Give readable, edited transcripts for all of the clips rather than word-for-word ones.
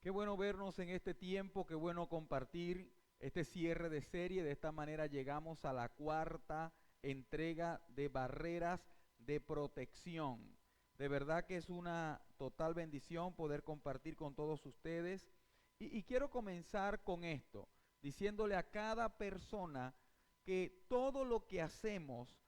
Qué bueno vernos en este tiempo, qué bueno compartir este cierre de serie. De esta manera llegamos a la cuarta entrega de barreras de protección. De verdad que es una total bendición poder compartir con todos ustedes. Y quiero comenzar con esto, diciéndole a cada persona que todo lo que hacemos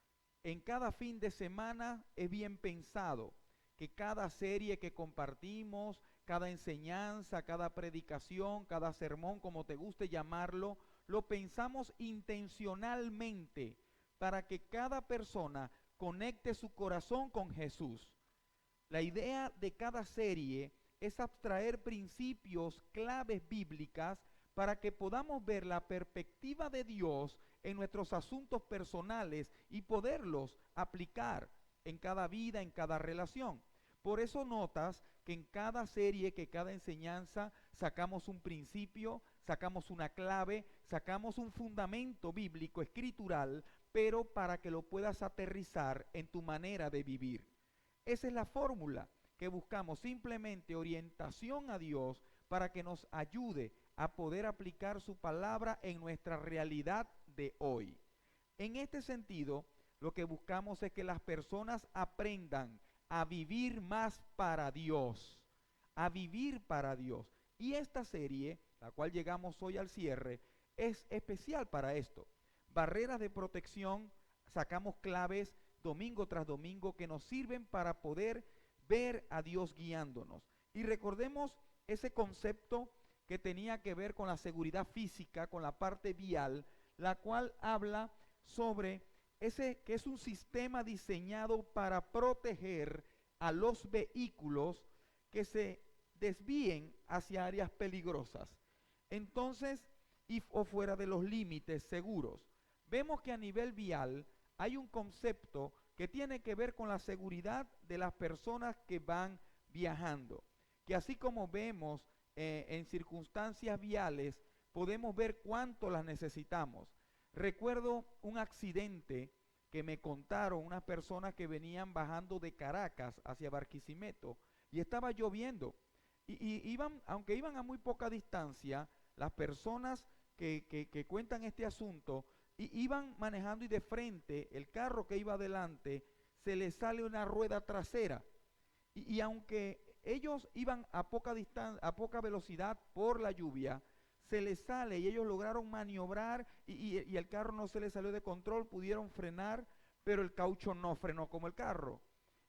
en cada fin de semana es bien pensado, que cada serie que compartimos, cada enseñanza, cada predicación, cada sermón, como te guste llamarlo, lo pensamos intencionalmente para que cada persona conecte su corazón con Jesús. La idea de cada serie es abstraer principios claves bíblicas para que podamos ver la perspectiva de Dios en nuestros asuntos personales y poderlos aplicar en cada vida, en cada relación. Por eso notas que en cada serie, que cada enseñanza, sacamos un principio, sacamos una clave, sacamos un fundamento bíblico, escritural, pero para que lo puedas aterrizar en tu manera de vivir. Esa es la fórmula que buscamos, simplemente orientación a Dios para que nos ayude a poder aplicar su palabra en nuestra realidad de hoy. En este sentido, lo que buscamos es que las personas aprendan a vivir más para Dios, a vivir para Dios. Y esta serie, la cual llegamos hoy al cierre, es especial para esto. Barreras de protección, sacamos claves domingo tras domingo que nos sirven para poder ver a Dios guiándonos. Y recordemos ese concepto que tenía que ver con la seguridad física, con la parte vial, la cual habla sobre ese que es un sistema diseñado para proteger a los vehículos que se desvíen hacia áreas peligrosas. Entonces, o fuera de los límites seguros. Vemos que a nivel vial hay un concepto que tiene que ver con la seguridad de las personas que van viajando. Que así como vemos en circunstancias viales, podemos ver cuánto las necesitamos. Recuerdo un accidente que me contaron unas personas que venían bajando de Caracas hacia Barquisimeto y estaba lloviendo. Y iban, aunque iban a muy poca distancia, las personas que cuentan este asunto iban manejando y de frente el carro que iba adelante se les sale una rueda trasera. Y aunque ellos iban a poca distancia, a poca velocidad por la lluvia, se les sale y ellos lograron maniobrar y el carro no se les salió de control, pudieron frenar, pero el caucho no frenó como el carro.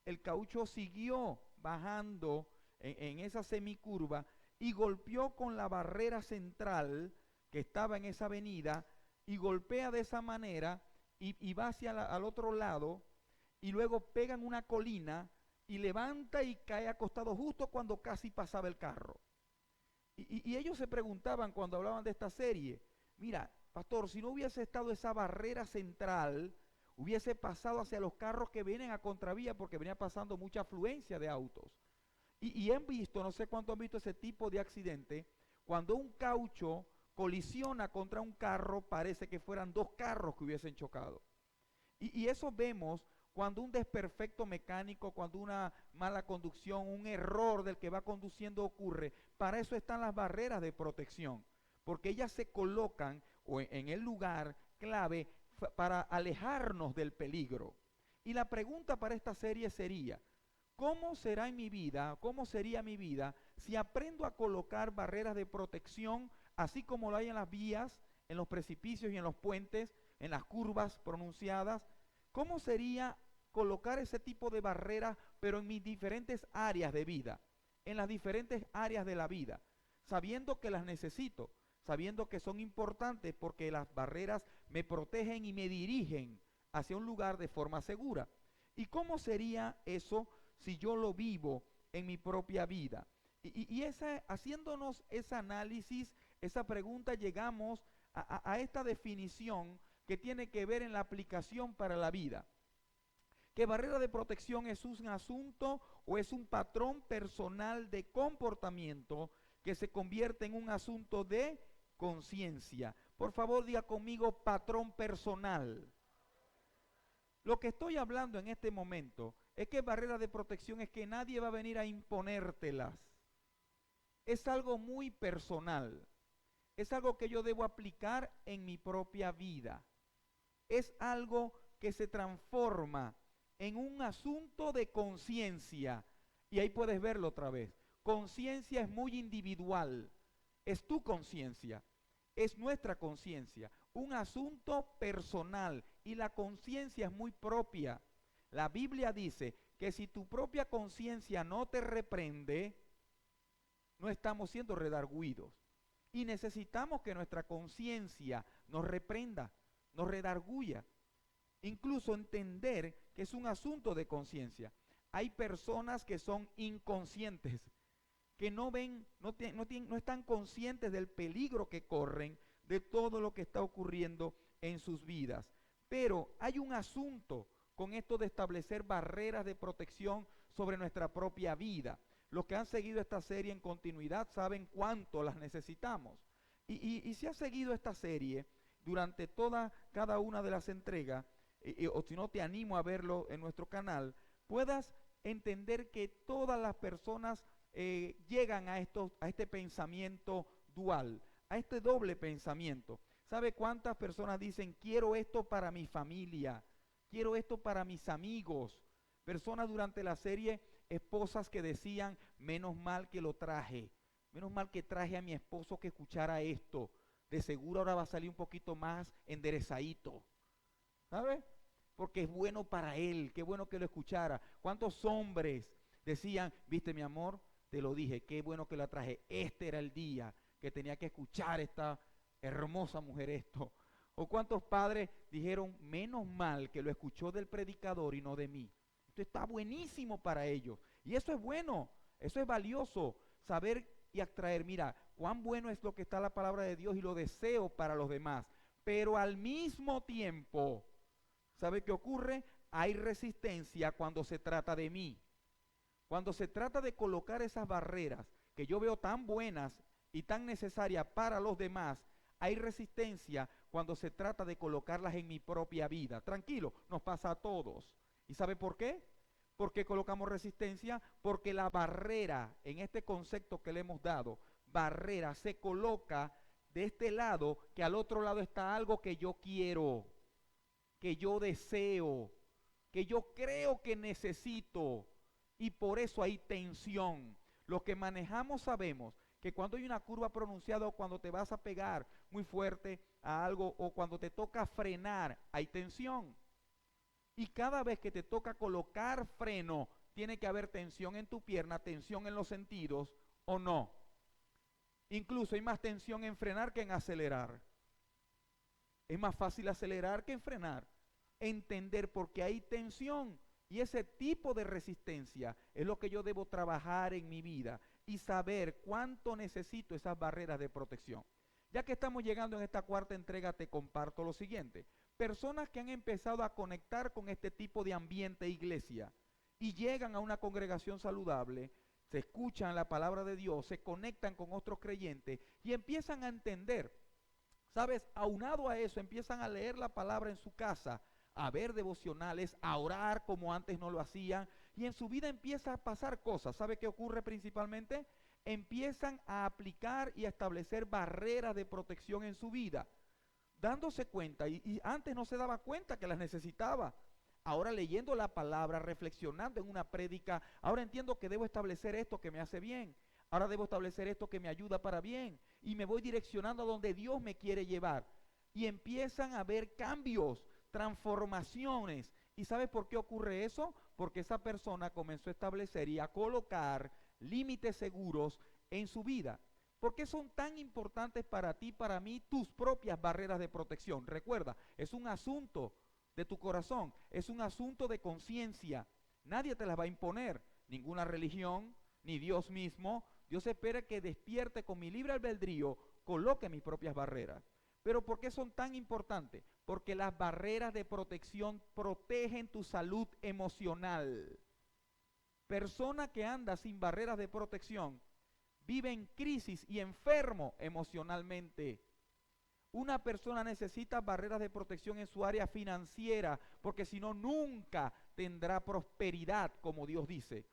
El caucho siguió bajando en esa semicurva y golpeó con la barrera central que estaba en esa avenida y golpea de esa manera y va hacia al otro lado y luego pega en una colina y levanta y cae acostado justo cuando casi pasaba el carro. Y ellos se preguntaban cuando hablaban de esta serie, mira, pastor, si no hubiese estado esa barrera central, hubiese pasado hacia los carros que vienen a contravía porque venía pasando mucha afluencia de autos. Y han visto, no sé cuánto han visto ese tipo de accidente, cuando un caucho colisiona contra un carro, parece que fueran dos carros que hubiesen chocado. Y eso vemos cuando un desperfecto mecánico, cuando una mala conducción, un error del que va conduciendo ocurre. Para eso están las barreras de protección, porque ellas se colocan en el lugar clave para alejarnos del peligro. Y la pregunta para esta serie sería, ¿cómo será en mi vida, cómo sería mi vida si aprendo a colocar barreras de protección, así como lo hay en las vías, en los precipicios y en los puentes, en las curvas pronunciadas? ¿Cómo sería colocar ese tipo de barreras, pero en mis diferentes áreas de vida, en las diferentes áreas de la vida, sabiendo que las necesito, sabiendo que son importantes porque las barreras me protegen y me dirigen hacia un lugar de forma segura? ¿Y cómo sería eso si yo lo vivo en mi propia vida? Haciéndonos ese análisis, esa pregunta, llegamos a esta definición que tiene que ver en la aplicación para la vida. ¿Que barrera de protección es un asunto o es un patrón personal de comportamiento que se convierte en un asunto de conciencia? Por favor, diga conmigo, patrón personal. Lo que estoy hablando en este momento es que barrera de protección es que nadie va a venir a imponértelas. es algo muy personal. Es algo que yo debo aplicar en mi propia vida. Es algo que se transforma en un asunto de conciencia. Y ahí puedes verlo otra vez. Conciencia es muy individual. Es tu conciencia. Es nuestra conciencia. Un asunto personal. Y la conciencia es muy propia. La Biblia dice que si tu propia conciencia no te reprende, no estamos siendo redarguidos. Y necesitamos que nuestra conciencia nos reprenda, nos redarguya. Incluso entender que es un asunto de conciencia. Hay personas que son inconscientes, que no ven, no están conscientes del peligro que corren, de todo lo que está ocurriendo en sus vidas. Pero hay un asunto con esto de establecer barreras de protección sobre nuestra propia vida. Los que han seguido esta serie en continuidad saben cuánto las necesitamos. Y si has seguido esta serie durante cada una de las entregas, o si no te animo a verlo en nuestro canal, puedas entender que todas las personas llegan a este pensamiento dual, a este doble pensamiento. ¿Sabe cuántas personas dicen, quiero esto para mi familia, quiero esto para mis amigos? Personas durante la serie, esposas que decían, menos mal que lo traje, menos mal que traje a mi esposo que escuchara esto, de seguro ahora va a salir un poquito más enderezadito, ¿sabe? Porque es bueno para él, qué bueno que lo escuchara. ¿Cuántos hombres decían, viste mi amor, te lo dije, qué bueno que la traje, este era el día que tenía que escuchar esta hermosa mujer esto? ¿O cuántos padres dijeron, menos mal que lo escuchó del predicador y no de mí? Esto está buenísimo para ellos. Y eso es bueno, eso es valioso, saber y extraer. Mira, cuán bueno es lo que está la palabra de Dios y lo deseo para los demás. Pero al mismo tiempo, ¿sabe qué ocurre? Hay resistencia cuando se trata de mí. Cuando se trata de colocar esas barreras que yo veo tan buenas y tan necesarias para los demás, hay resistencia cuando se trata de colocarlas en mi propia vida. Tranquilo, nos pasa a todos. ¿Y sabe por qué? ¿Por qué colocamos resistencia? Porque la barrera, en este concepto que le hemos dado, barrera se coloca de este lado, que al otro lado está algo que yo quiero, que yo deseo, que yo creo que necesito, y por eso hay tensión. Los que manejamos sabemos que cuando hay una curva pronunciada o cuando te vas a pegar muy fuerte a algo o cuando te toca frenar, hay tensión. Y cada vez que te toca colocar freno, tiene que haber tensión en tu pierna, tensión en los sentidos o no. Incluso hay más tensión en frenar que en acelerar. Es más fácil acelerar que en frenar. Entender porque hay tensión y ese tipo de resistencia es lo que yo debo trabajar en mi vida y saber cuánto necesito esas barreras de protección. Ya que estamos llegando en esta cuarta entrega, te comparto lo siguiente. Personas que han empezado a conectar con este tipo de ambiente iglesia y llegan a una congregación saludable, se escuchan la palabra de Dios, se conectan con otros creyentes y empiezan a entender. ¿Sabes? Aunado a eso, empiezan a leer la palabra en su casa, a ver devocionales, a orar como antes no lo hacían, y en su vida empieza a pasar cosas. ¿Sabe qué ocurre principalmente? Empiezan a aplicar y a establecer barreras de protección en su vida, dándose cuenta, y antes no se daba cuenta que las necesitaba. Ahora leyendo la palabra, reflexionando en una prédica, ahora entiendo que debo establecer esto que me hace bien. Ahora debo establecer esto que me ayuda para bien. Y me voy direccionando a donde Dios me quiere llevar. Y empiezan a haber cambios, transformaciones. ¿Y sabes por qué ocurre eso? Porque esa persona comenzó a establecer y a colocar límites seguros en su vida. ¿Por qué son tan importantes para ti, para mí, tus propias barreras de protección? Recuerda, es un asunto de tu corazón, es un asunto de conciencia. Nadie te las va a imponer, ninguna religión, ni Dios mismo. Dios espera que despierte con mi libre albedrío, coloque mis propias barreras. ¿Pero por qué son tan importantes? Porque las barreras de protección protegen tu salud emocional. Persona que anda sin barreras de protección vive en crisis y enfermo emocionalmente. Una persona necesita barreras de protección en su área financiera, porque si no, nunca tendrá prosperidad, como Dios dice.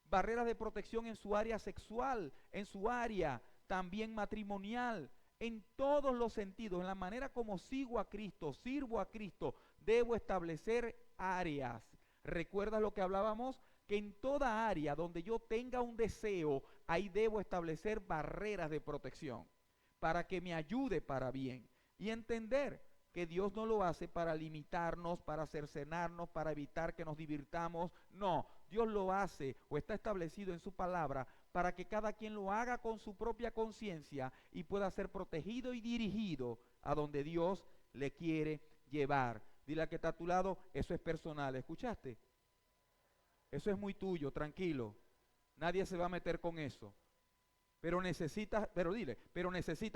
barreras de protección en su área sexual, en su área también matrimonial, en todos los sentidos, en la manera como sigo a Cristo, sirvo a Cristo, debo establecer áreas. ¿Recuerdas lo que hablábamos? Que en toda área donde yo tenga un deseo, ahí debo establecer barreras de protección para que me ayude para bien. Y entender que Dios no lo hace para limitarnos, para cercenarnos, para evitar que nos divirtamos. No, Dios lo hace o está establecido en su palabra para que cada quien lo haga con su propia conciencia y pueda ser protegido y dirigido a donde Dios le quiere llevar. Dile al que está a tu lado, eso es personal, ¿escuchaste? Eso es muy tuyo, tranquilo. Nadie se va a meter con eso. Pero necesitas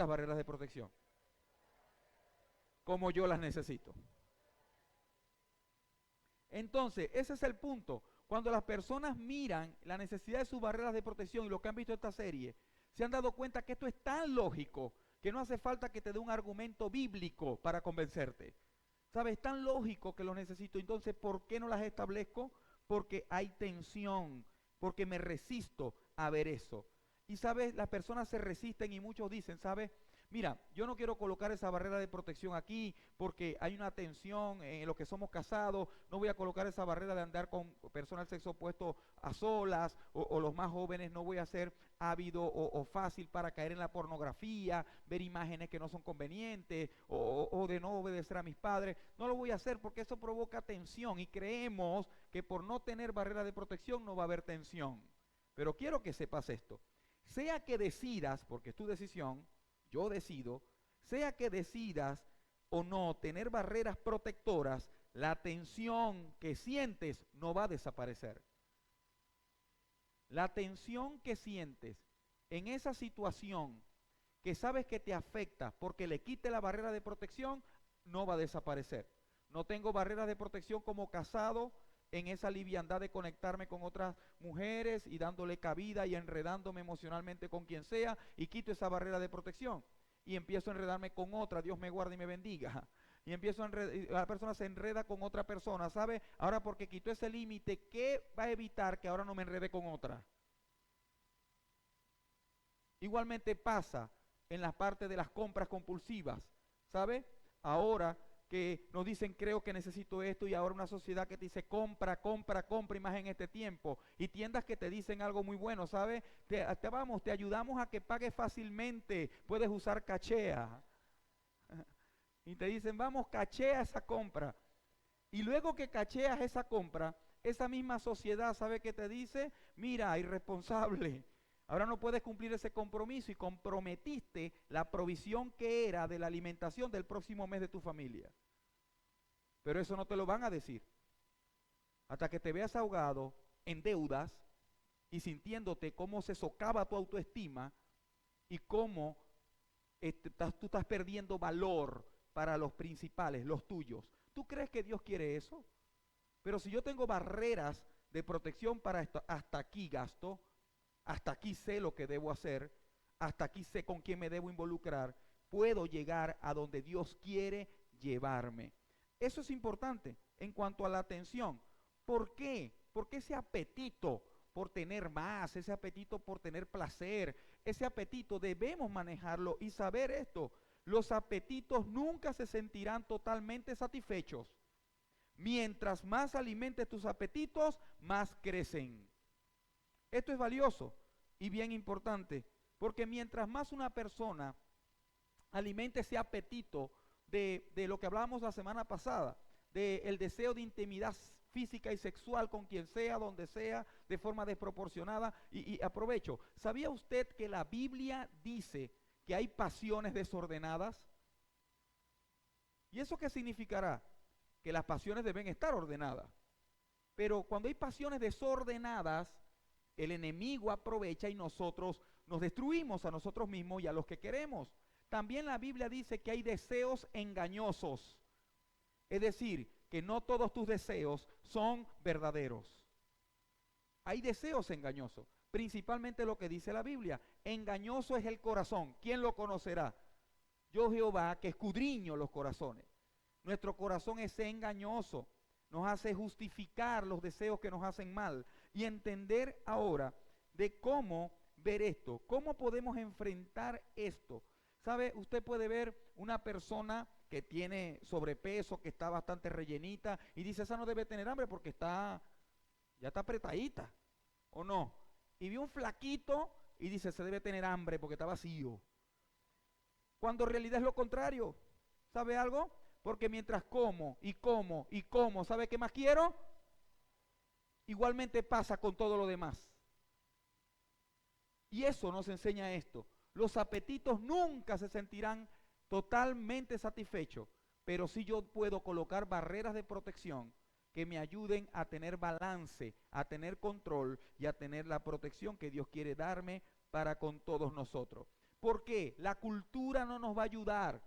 barreras de protección. Como yo las necesito. Entonces, ese es el punto. Cuando las personas miran la necesidad de sus barreras de protección y lo que han visto en esta serie, se han dado cuenta que esto es tan lógico que no hace falta que te dé un argumento bíblico para convencerte. ¿Sabes? Es tan lógico que lo necesito. Entonces, ¿por qué no las establezco? Porque hay tensión, porque me resisto a ver eso. Y sabes, las personas se resisten y muchos dicen, ¿sabes? Mira, yo no quiero colocar esa barrera de protección aquí porque hay una tensión en los que somos casados, no voy a colocar esa barrera de andar con personas del sexo opuesto a solas o los más jóvenes, no voy a ser ávido o fácil para caer en la pornografía, ver imágenes que no son convenientes o de no obedecer a mis padres, no lo voy a hacer porque eso provoca tensión y creemos que por no tener barrera de protección no va a haber tensión. Pero quiero que sepas esto, sea que decidas, porque es tu decisión, yo decido, sea que decidas o no tener barreras protectoras, la tensión que sientes no va a desaparecer. La tensión que sientes en esa situación que sabes que te afecta porque le quite la barrera de protección, no va a desaparecer. No tengo barreras de protección como casado en esa liviandad de conectarme con otras mujeres y dándole cabida y enredándome emocionalmente con quien sea y quito esa barrera de protección y empiezo a enredarme con otra, Dios me guarde y me bendiga. Y empiezo a la persona se enreda con otra persona, ¿sabe? Ahora porque quitó ese límite, ¿qué va a evitar que ahora no me enrede con otra? Igualmente pasa en la parte de las compras compulsivas, ¿sabe? Ahora que nos dicen creo que necesito esto y ahora una sociedad que te dice compra, compra, compra y más en este tiempo y tiendas que te dicen algo muy bueno, ¿sabes? Te ayudamos a que pagues fácilmente, puedes usar cachea y te dicen vamos, cachea esa compra y luego que cacheas esa compra, esa misma sociedad, ¿sabe qué te dice? Mira, irresponsable, ahora no puedes cumplir ese compromiso y comprometiste la provisión que era de la alimentación del próximo mes de tu familia. Pero eso no te lo van a decir. Hasta que te veas ahogado en deudas y sintiéndote cómo se socava tu autoestima y cómo tú estás perdiendo valor para los principales, los tuyos. ¿Tú crees que Dios quiere eso? Pero si yo tengo barreras de protección para esto, hasta aquí gasto, hasta aquí sé lo que debo hacer, hasta aquí sé con quién me debo involucrar, puedo llegar a donde Dios quiere llevarme. Eso es importante en cuanto a la atención. ¿Por qué? Porque ese apetito por tener más, ese apetito por tener placer, ese apetito debemos manejarlo y saber esto. Los apetitos nunca se sentirán totalmente satisfechos. Mientras más alimentes tus apetitos, más crecen. Esto es valioso y bien importante, porque mientras más una persona alimente ese apetito de lo que hablábamos la semana pasada, del deseo de intimidad física y sexual con quien sea, donde sea, de forma desproporcionada, y aprovecho, ¿sabía usted que la Biblia dice que hay pasiones desordenadas? ¿Y eso qué significará? Que las pasiones deben estar ordenadas. Pero cuando hay pasiones desordenadas, el enemigo aprovecha y nosotros nos destruimos a nosotros mismos y a los que queremos. También la Biblia dice que hay deseos engañosos. Es decir, que no todos tus deseos son verdaderos. Hay deseos engañosos. Principalmente lo que dice la Biblia. Engañoso es el corazón. ¿Quién lo conocerá? Yo Jehová que escudriño los corazones. Nuestro corazón es engañoso. nos hace justificar los deseos que nos hacen mal y entender ahora de cómo ver esto, cómo podemos enfrentar esto. ¿Sabe? Usted puede ver una persona que tiene sobrepeso, que está bastante rellenita y dice, esa no debe tener hambre porque ya está apretadita, ¿o no? Y ve un flaquito y dice, se debe tener hambre porque está vacío. Cuando en realidad es lo contrario. ¿Sabe algo? Porque mientras como y como y como, ¿sabe qué más quiero? Igualmente pasa con todo lo demás. Y eso nos enseña esto. Los apetitos nunca se sentirán totalmente satisfechos, pero sí yo puedo colocar barreras de protección que me ayuden a tener balance, a tener control y a tener la protección que Dios quiere darme para con todos nosotros. ¿Por qué? La cultura no nos va a ayudar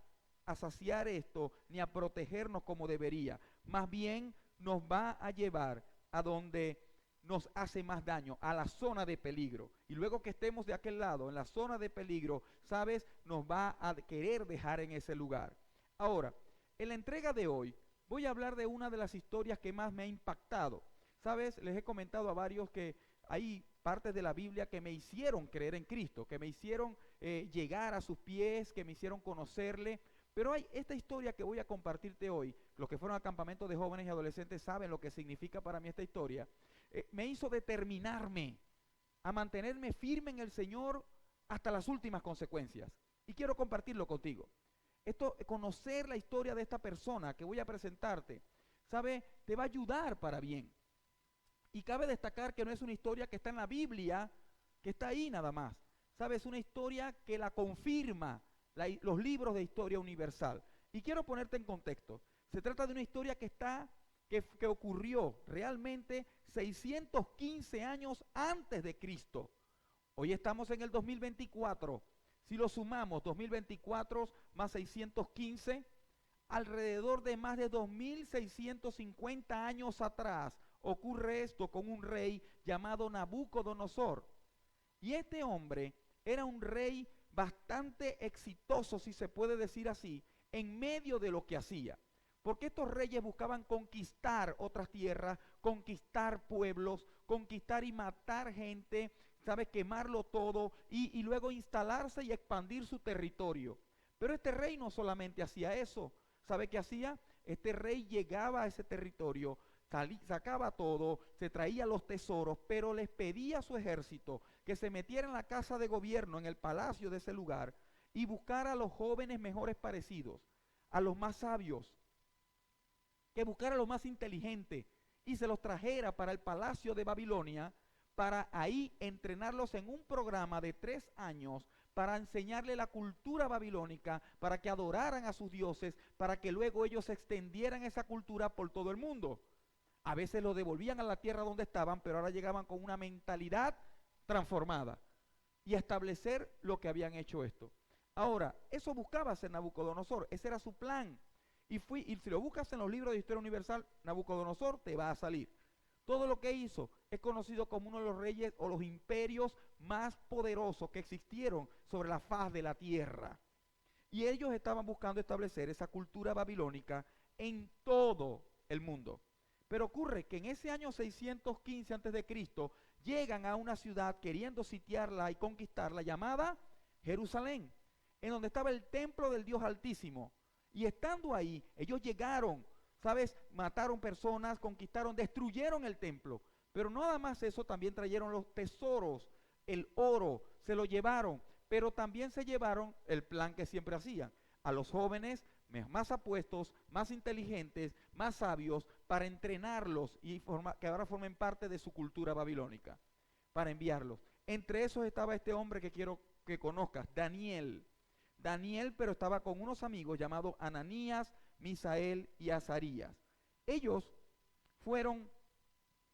a saciar esto ni a protegernos como debería. Más bien nos va a llevar a donde nos hace más daño, a la zona de peligro. Y luego que estemos de aquel lado, en la zona de peligro, ¿sabes? Nos va a querer dejar en ese lugar. Ahora, en la entrega de hoy, voy a hablar de una de las historias que más me ha impactado. ¿Sabes? Les he comentado a varios que hay partes de la Biblia que me hicieron creer en Cristo, que me hicieron llegar a sus pies, que me hicieron conocerle. Pero hay esta historia que voy a compartirte hoy. Los que fueron al campamento de jóvenes y adolescentes saben lo que significa para mí esta historia. Me hizo determinarme a mantenerme firme en el Señor hasta las últimas consecuencias. Y quiero compartirlo contigo. Conocer la historia de esta persona que voy a presentarte, ¿sabe? Te va a ayudar para bien. Y cabe destacar que no es una historia que está en la Biblia, que está ahí nada más. ¿Sabe? Es una historia que la confirma los libros de historia universal. Y quiero ponerte en contexto. Se trata de una historia que ocurrió realmente 615 años antes de Cristo. Hoy estamos en el 2024. Si lo sumamos, 2024 más 615, alrededor de más de 2650 años atrás ocurre esto con un rey llamado Nabucodonosor. Y este hombre era un rey bastante exitoso, si se puede decir así, en medio de lo que hacía. Porque estos reyes buscaban conquistar otras tierras, conquistar pueblos, conquistar y matar gente, ¿sabes? Quemarlo todo y luego instalarse y expandir su territorio. Pero este rey no solamente hacía eso. ¿Sabe qué hacía? Este rey llegaba a ese territorio, sacaba todo, se traía los tesoros, pero les pedía a su ejército que se metiera en la casa de gobierno, en el palacio de ese lugar, y buscara a los jóvenes mejores parecidos, a los más sabios, que buscara a los más inteligentes y se los trajera para el palacio de Babilonia, para ahí entrenarlos en un programa de 3 años, para enseñarle la cultura babilónica, para que adoraran a sus dioses, para que luego ellos extendieran esa cultura por todo el mundo. A veces lo devolvían a la tierra donde estaban, pero ahora llegaban con una mentalidad transformada y a establecer lo que habían hecho esto. Ahora, eso buscaba hacer Nabucodonosor, ese era su plan. Y si lo buscas en los libros de historia universal, Nabucodonosor te va a salir. Todo lo que hizo es conocido como uno de los reyes o los imperios más poderosos que existieron sobre la faz de la tierra. Y ellos estaban buscando establecer esa cultura babilónica en todo el mundo. Pero ocurre que en ese año 615 a.C. llegan a una ciudad queriendo sitiarla y conquistarla llamada Jerusalén, en donde estaba el templo del Dios Altísimo. Y estando ahí, ellos llegaron, ¿sabes? Mataron personas, conquistaron, destruyeron el templo. Pero no nada más eso, también trajeron los tesoros, el oro, se lo llevaron. Pero también se llevaron el plan que siempre hacían, a los jóvenes más apuestos, más inteligentes, más sabios, para entrenarlos y que ahora formen parte de su cultura babilónica, para enviarlos. Entre esos estaba este hombre que quiero que conozcas, Daniel, pero estaba con unos amigos llamados Ananías, Misael y Azarías. Ellos fueron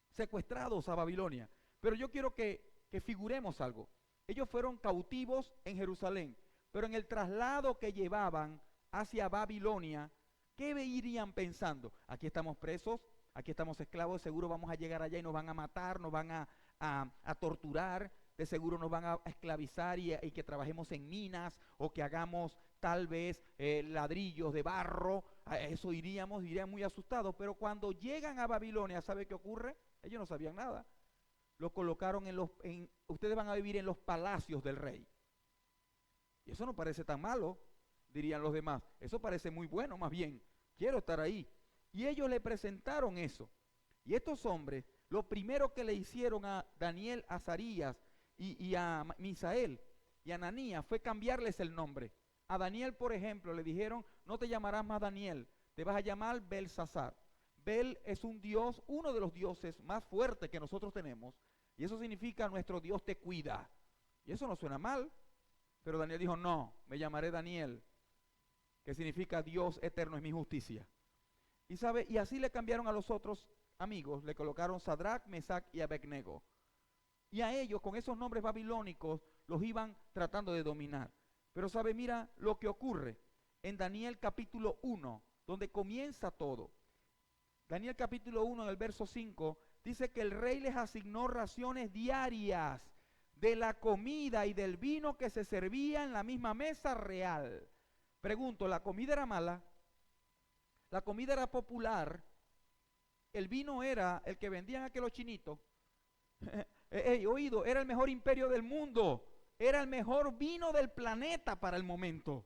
secuestrados a Babilonia, pero yo quiero que figuremos algo. Ellos fueron cautivos en Jerusalén, pero en el traslado que llevaban hacia Babilonia, ¿qué irían pensando? Aquí estamos presos, aquí estamos esclavos, seguro vamos a llegar allá y nos van a matar, nos van a torturar, de seguro nos van a esclavizar y que trabajemos en minas o que hagamos tal vez ladrillos de barro, a eso irían muy asustados. Pero cuando llegan a Babilonia, ¿sabe qué ocurre? Ellos no sabían nada. Lo colocaron ustedes van a vivir en los palacios del rey. Y eso no parece tan malo, dirían los demás. Eso parece muy bueno, más bien, quiero estar ahí. Y ellos le presentaron eso. Y estos hombres, lo primero que le hicieron a Daniel, a Azarías y a Misael y a Ananías fue cambiarles el nombre. A Daniel, por ejemplo, le dijeron, no te llamarás más Daniel, te vas a llamar Belsasar. Bel es un dios, uno de los dioses más fuertes que nosotros tenemos, y eso significa nuestro Dios te cuida. Y eso no suena mal, pero Daniel dijo, no, me llamaré Daniel, que significa Dios eterno es mi justicia. Y así le cambiaron a los otros amigos, le colocaron Sadrach, Mesach y Abednego. Y a ellos, con esos nombres babilónicos, los iban tratando de dominar. Pero sabe, mira lo que ocurre en Daniel capítulo 1, donde comienza todo. Daniel capítulo 1, en el verso 5, dice que el rey les asignó raciones diarias de la comida y del vino que se servía en la misma mesa real. Pregunto, ¿la comida era mala? ¿La comida era popular? ¿El vino era el que vendían aquellos chinitos? Oído, era el mejor imperio del mundo. Era el mejor vino del planeta para el momento.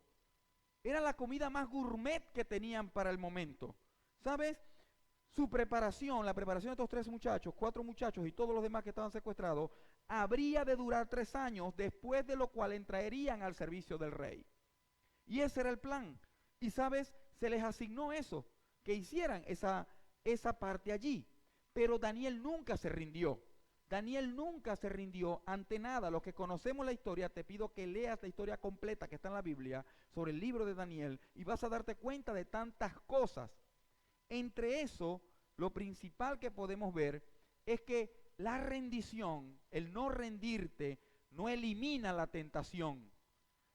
Era la comida más gourmet que tenían para el momento. ¿Sabes? Su preparación, la preparación de estos 3 muchachos, 4 muchachos y todos los demás que estaban secuestrados, habría de durar 3 años, después de lo cual entrarían al servicio del rey. Y ese era el plan. Y sabes, se les asignó eso, que hicieran esa parte allí. Pero Daniel nunca se rindió. Daniel nunca se rindió ante nada. Los que conocemos la historia, te pido que leas la historia completa que está en la Biblia sobre el libro de Daniel y vas a darte cuenta de tantas cosas. Entre eso, lo principal que podemos ver es que la rendición, el no rendirte, no elimina la tentación,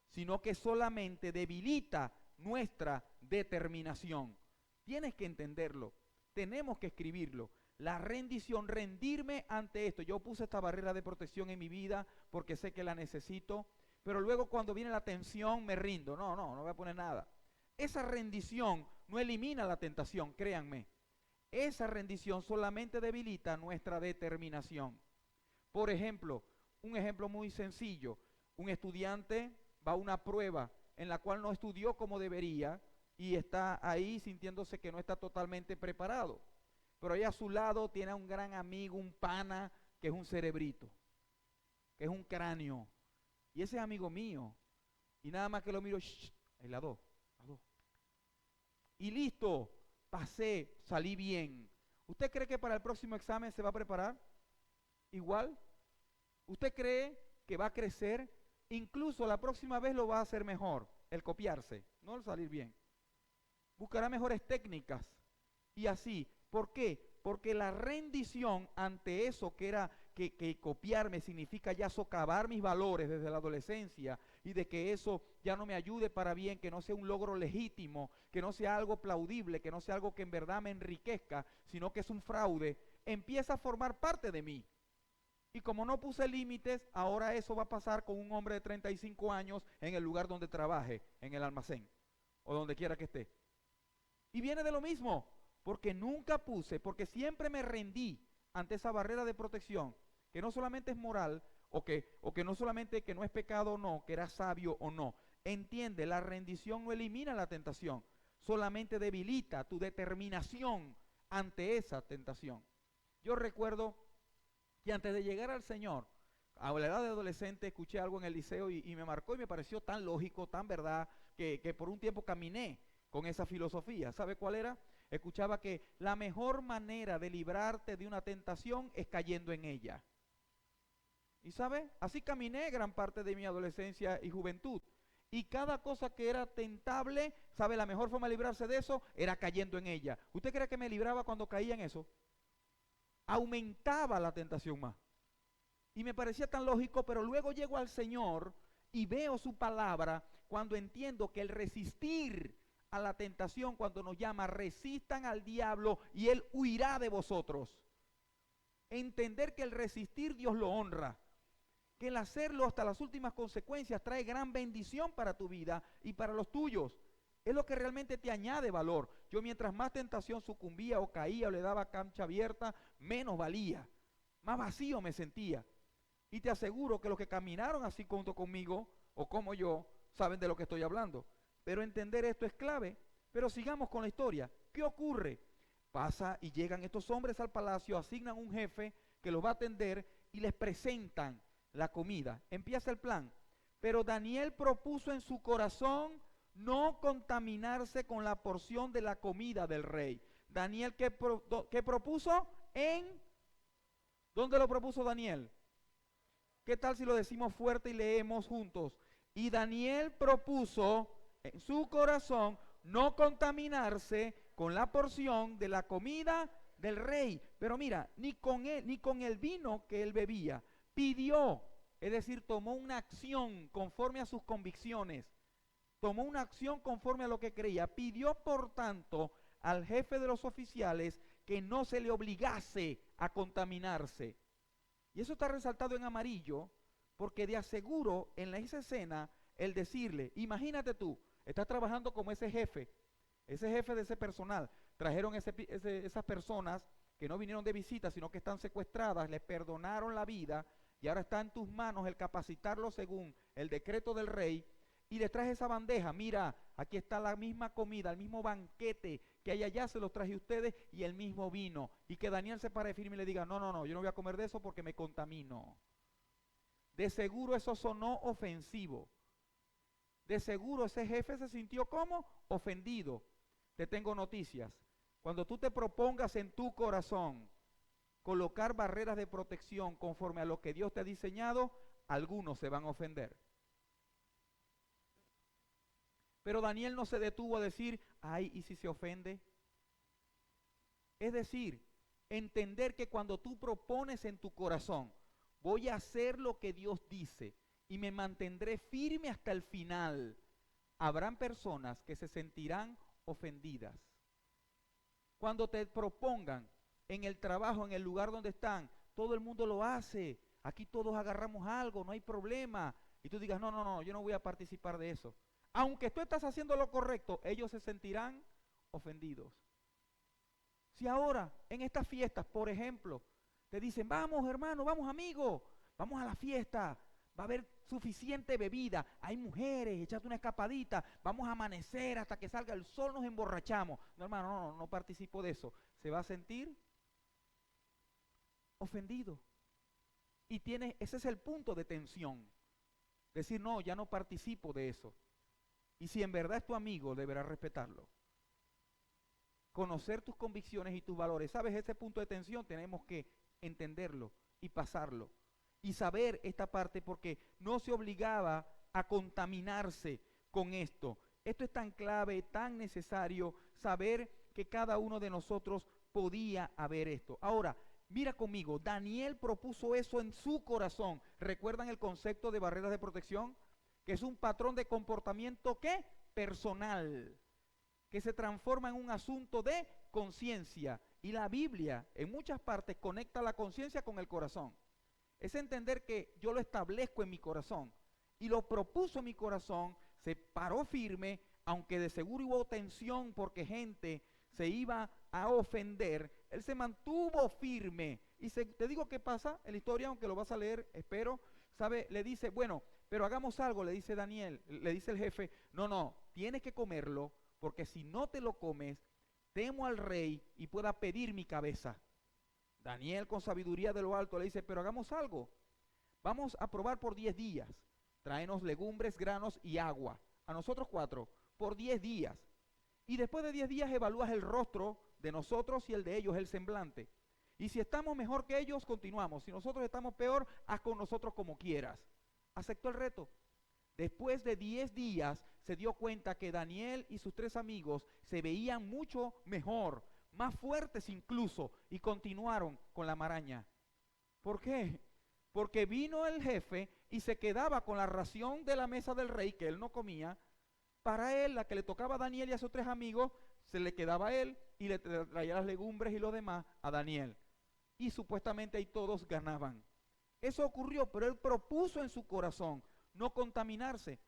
sino que solamente debilita nuestra determinación. Tienes que entenderlo, tenemos que escribirlo. La rendición, rendirme ante esto. Yo puse esta barrera de protección en mi vida porque sé que la necesito, pero luego cuando viene la tensión me rindo. No voy a poner nada. Esa rendición no elimina la tentación, créanme. Esa rendición solamente debilita nuestra determinación. Por ejemplo, un ejemplo muy sencillo. Un estudiante va a una prueba en la cual no estudió como debería y está ahí sintiéndose que no está totalmente preparado. Pero ahí a su lado tiene a un gran amigo, un pana, que es un cerebrito, que es un cráneo. Y ese es amigo mío. Y nada más que lo miro, ahí la dos. Y listo, pasé, salí bien. ¿Usted cree que para el próximo examen se va a preparar? ¿Igual? ¿Usted cree que va a crecer? Incluso la próxima vez lo va a hacer mejor, el copiarse, no el salir bien. Buscará mejores técnicas y así. ¿Por qué? Porque la rendición ante eso que era que copiarme significa ya socavar mis valores desde la adolescencia y de que eso ya no me ayude para bien, que no sea un logro legítimo, que no sea algo plaudible, que no sea algo que en verdad me enriquezca, sino que es un fraude, empieza a formar parte de mí. Y como no puse límites, ahora eso va a pasar con un hombre de 35 años en el lugar donde trabaje, en el almacén o donde quiera que esté. Y viene de lo mismo. Porque nunca puse, porque siempre me rendí ante esa barrera de protección, que no solamente es moral, o que no solamente que no es pecado o no, que era sabio o no. Entiende, la rendición no elimina la tentación, solamente debilita tu determinación ante esa tentación. Yo recuerdo que antes de llegar al Señor, a la edad de adolescente, escuché algo en el liceo y me marcó y me pareció tan lógico, tan verdad, que por un tiempo caminé con esa filosofía. ¿Sabe cuál era? Escuchaba que la mejor manera de librarte de una tentación es cayendo en ella. Y ¿sabe? Así caminé gran parte de mi adolescencia y juventud. Y cada cosa que era tentable, ¿sabe? La mejor forma de librarse de eso era cayendo en ella. ¿Usted cree que me libraba cuando caía en eso? Aumentaba la tentación más. Y me parecía tan lógico, pero luego llego al Señor y veo su palabra cuando entiendo que el resistir a la tentación, cuando nos llama, resistan al diablo y él huirá de vosotros. Entender que el resistir Dios lo honra, que el hacerlo hasta las últimas consecuencias trae gran bendición para tu vida y para los tuyos. Es lo que realmente te añade valor. Yo mientras más tentación sucumbía o caía o le daba cancha abierta, menos valía, más vacío me sentía. Y te aseguro que los que caminaron así junto conmigo o como yo, saben de lo que estoy hablando. Pero entender esto es clave. Pero sigamos con la historia. ¿Qué ocurre? Pasa y llegan estos hombres al palacio, asignan un jefe que los va a atender y les presentan la comida. Empieza el plan. Pero Daniel propuso en su corazón no contaminarse con la porción de la comida del rey. Daniel, ¿qué propuso? ¿Dónde lo propuso Daniel? ¿Qué tal si lo decimos fuerte y leemos juntos? Y Daniel propuso en su corazón no contaminarse con la porción de la comida del rey. Pero mira, ni con el vino que él bebía. Pidió, es decir, tomó una acción conforme a sus convicciones. Tomó una acción conforme a lo que creía. Pidió, por tanto, al jefe de los oficiales que no se le obligase a contaminarse. Y eso está resaltado en amarillo, porque de aseguro en esa escena, el decirle, imagínate tú, estás trabajando como ese jefe de ese personal, trajeron esas personas que no vinieron de visita, sino que están secuestradas, les perdonaron la vida, y ahora está en tus manos el capacitarlos según el decreto del rey, y les traes esa bandeja, mira, aquí está la misma comida, el mismo banquete que hay allá, se los traje a ustedes, y el mismo vino, y que Daniel se pare firme y le diga, no, yo no voy a comer de eso porque me contamino. De seguro eso sonó ofensivo. De seguro ese jefe se sintió como ofendido. Te tengo noticias. Cuando tú te propongas en tu corazón colocar barreras de protección conforme a lo que Dios te ha diseñado, algunos se van a ofender. Pero Daniel no se detuvo a decir, ay, ¿y si se ofende? Es decir, entender que cuando tú propones en tu corazón, voy a hacer lo que Dios dice y me mantendré firme hasta el final, habrán personas que se sentirán ofendidas. Cuando te propongan en el trabajo, en el lugar donde están, todo el mundo lo hace, aquí todos agarramos algo, no hay problema, y tú digas, no, yo no voy a participar de eso. Aunque tú estás haciendo lo correcto, ellos se sentirán ofendidos. Si ahora en estas fiestas, por ejemplo, te dicen, vamos hermano, vamos amigo, vamos a la fiesta, va a haber suficiente bebida, hay mujeres, échate una escapadita, vamos a amanecer hasta que salga el sol, nos emborrachamos. No hermano, no participo de eso. Se va a sentir ofendido. Y ese es el punto de tensión. Decir, no, ya no participo de eso. Y si en verdad es tu amigo, deberás respetarlo. Conocer tus convicciones y tus valores. ¿Sabes? Ese punto de tensión tenemos que entenderlo y pasarlo. Y saber esta parte porque no se obligaba a contaminarse con esto. Esto es tan clave, tan necesario, saber que cada uno de nosotros podía haber esto. Ahora, mira conmigo, Daniel propuso eso en su corazón. ¿Recuerdan el concepto de barreras de protección? Que es un patrón de comportamiento, ¿qué? Personal, que se transforma en un asunto de conciencia. Y la Biblia, en muchas partes, conecta la conciencia con el corazón. Es entender que yo lo establezco en mi corazón. Y lo propuso en mi corazón, se paró firme, aunque de seguro hubo tensión porque gente se iba a ofender. Él se mantuvo firme. Y te digo qué pasa en la historia, aunque lo vas a leer, espero. ¿Sabe? Le dice, bueno, pero hagamos algo, le dice Daniel, le dice el jefe, no, tienes que comerlo, porque si no te lo comes, temo al rey y pueda pedir mi cabeza. Daniel con sabiduría de lo alto le dice, pero hagamos algo, vamos a probar por 10 días, tráenos legumbres, granos y agua, a nosotros 4, por 10 días, y después de 10 días evalúas el rostro de nosotros y el de ellos, el semblante, y si estamos mejor que ellos, continuamos, si nosotros estamos peor, haz con nosotros como quieras. Aceptó el reto. Después de 10 días se dio cuenta que Daniel y sus 3 amigos se veían mucho mejor, más fuertes incluso, y continuaron con la maraña. ¿Por qué? Porque vino el jefe y se quedaba con la ración de la mesa del rey que él no comía. Para él, la que le tocaba a Daniel y a sus 3 amigos, se le quedaba a él y le traía las legumbres y lo demás a Daniel. Y supuestamente ahí todos ganaban. Eso ocurrió, pero él propuso en su corazón no contaminarse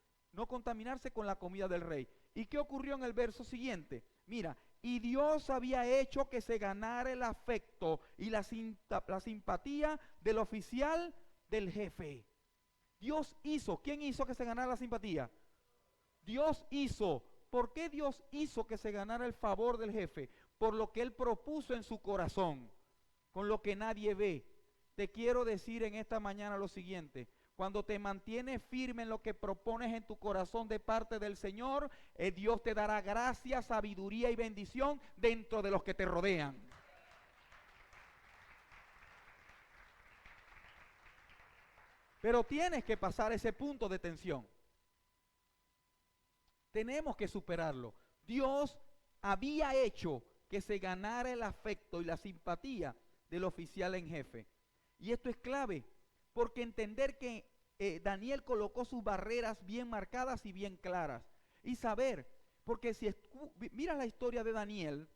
con la comida del rey. ¿Y qué ocurrió en el verso siguiente? Mira, y Dios había hecho que se ganara el afecto y la simpatía del oficial del jefe. Dios hizo. ¿Quién hizo que se ganara la simpatía? Dios hizo. ¿Por qué Dios hizo que se ganara el favor del jefe? Por lo que él propuso en su corazón, con lo que nadie ve. Te quiero decir en esta mañana lo siguiente: cuando te mantienes firme en lo que propones en tu corazón de parte del Señor, Dios te dará gracia, sabiduría y bendición dentro de los que te rodean. Pero tienes que pasar ese punto de tensión. Tenemos que superarlo. Dios había hecho que se ganara el afecto y la simpatía del oficial en jefe. Y esto es clave, porque entender que Daniel colocó sus barreras bien marcadas y bien claras. Y saber, porque si mira la historia de Daniel,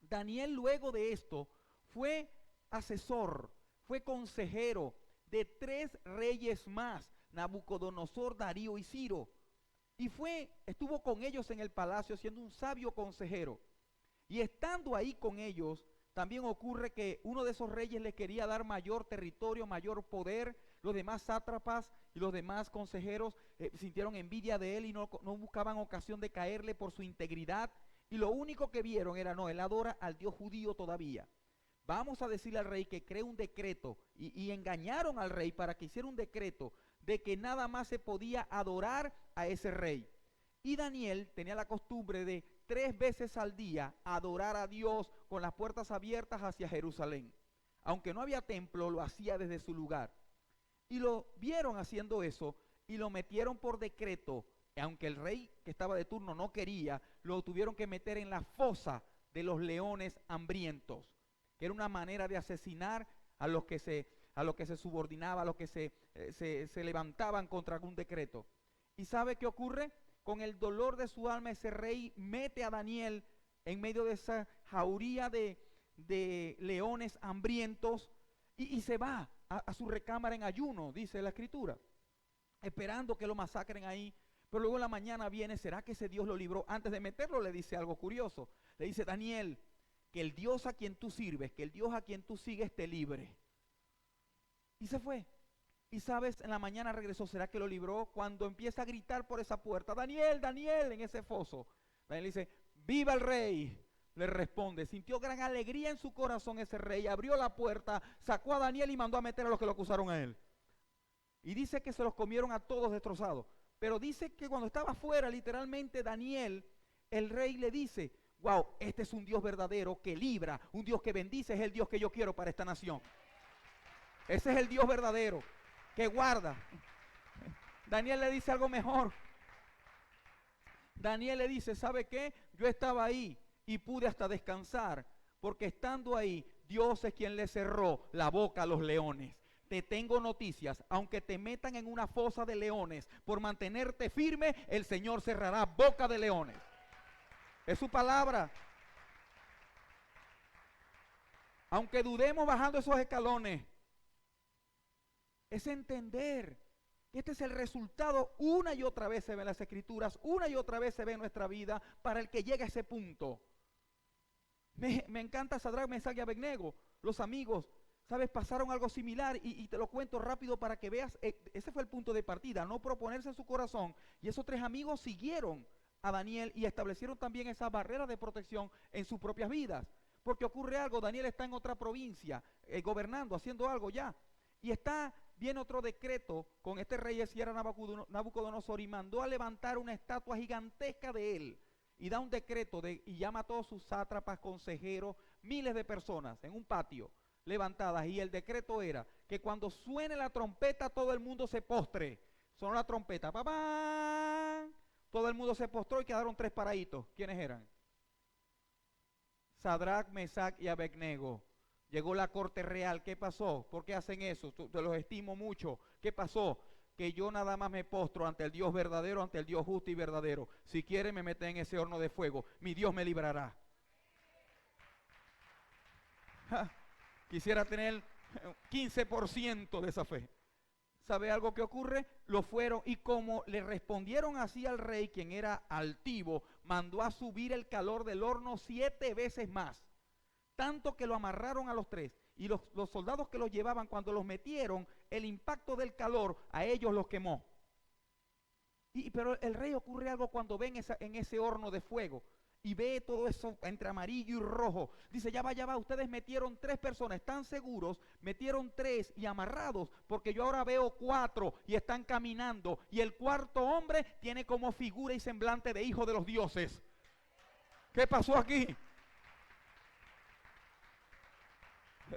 Daniel luego de esto fue asesor, fue consejero de 3 reyes más, Nabucodonosor, Darío y Ciro. Y estuvo con ellos en el palacio siendo un sabio consejero. Y estando ahí con ellos, también ocurre que uno de esos reyes le quería dar mayor territorio, mayor poder. Los demás sátrapas y los demás consejeros sintieron envidia de él y no buscaban ocasión de caerle por su integridad. Y lo único que vieron era, no, él adora al Dios judío todavía. Vamos a decirle al rey que cree un decreto, y engañaron al rey para que hiciera un decreto de que nada más se podía adorar a ese rey. Y Daniel tenía la costumbre de 3 veces al día adorar a Dios con las puertas abiertas hacia Jerusalén. Aunque no había templo, lo hacía desde su lugar. Y lo vieron haciendo eso y lo metieron por decreto. Aunque el rey que estaba de turno no quería, lo tuvieron que meter en la fosa de los leones hambrientos, que era una manera de asesinar a los que se subordinaba, a los que se levantaban contra algún decreto. ¿Y sabe qué ocurre? Con el dolor de su alma, ese rey mete a Daniel en medio de esa jauría de leones hambrientos y se va a su recámara en ayuno, dice la escritura, esperando que lo masacren ahí. Pero luego en la mañana viene, ¿será que ese Dios lo libró? Antes de meterlo le dice algo curioso. Le dice: Daniel, que el Dios a quien tú sirves, que el Dios a quien tú sigues te libre. Y se fue. Y sabes, en la mañana regresó. ¿Será que lo libró? Cuando empieza a gritar por esa puerta: Daniel, Daniel, en ese foso. Daniel dice: ¡viva el rey! Le responde. Sintió gran alegría en su corazón ese rey. Abrió la puerta, sacó a Daniel y mandó a meter a los que lo acusaron a él. Y dice que se los comieron a todos destrozados. Pero dice que cuando estaba afuera, literalmente, Daniel, el rey le dice: wow, este es un Dios verdadero que libra, un Dios que bendice, es el Dios que yo quiero para esta nación. Ese es el Dios verdadero que guarda. Daniel le dice algo mejor. Daniel le dice: ¿sabe qué? Yo estaba ahí y pude hasta descansar, porque estando ahí, Dios es quien le cerró la boca a los leones. Te tengo noticias: aunque te metan en una fosa de leones, por mantenerte firme, el Señor cerrará boca de leones. Es su palabra. Aunque dudemos bajando esos escalones, es entender que este es el resultado. Una y otra vez se ve en las escrituras, una y otra vez se ve en nuestra vida para el que llega a ese punto. Me encanta Sadrac, Mesach y Abednego, los amigos. ¿Sabes? Pasaron algo similar y te lo cuento rápido para que veas. Ese fue el punto de partida, no proponerse en su corazón. Y esos 3 amigos siguieron a Daniel y establecieron también esa barrera de protección en sus propias vidas. Porque ocurre algo: Daniel está en otra provincia, gobernando, haciendo algo ya. Y viene otro decreto con este rey de Sierra, Nabucodonosor, y mandó a levantar una estatua gigantesca de él. Y da un decreto y llama a todos sus sátrapas, consejeros, miles de personas en un patio levantadas, y el decreto era que cuando suene la trompeta todo el mundo se postre. Sonó la trompeta, ¡papá! Todo el mundo se postró y quedaron 3 paraditos. ¿Quiénes eran? Sadrac, Mesach y Abednego. Llegó la corte real. ¿Qué pasó? ¿Por qué hacen eso? Te los estimo mucho. ¿Qué pasó? Que yo nada más me postro ante el Dios verdadero, ante el Dios justo y verdadero. Si quieren me meten en ese horno de fuego, mi Dios me librará. Quisiera tener 15% de esa fe. ¿Sabe algo que ocurre? Lo fueron, y como le respondieron así al rey, quien era altivo, mandó a subir el calor del horno 7 veces más, tanto que lo amarraron a los tres. Y los soldados que los llevaban, cuando los metieron, el impacto del calor a ellos los quemó. Pero el rey, ocurre algo cuando ven en ese horno de fuego y ve todo eso entre amarillo y rojo. Dice, ya va, ustedes metieron 3 personas, ¿están seguros? Metieron 3 y amarrados, porque yo ahora veo 4 y están caminando. Y el cuarto hombre tiene como figura y semblante de hijo de los dioses. ¿Qué pasó aquí?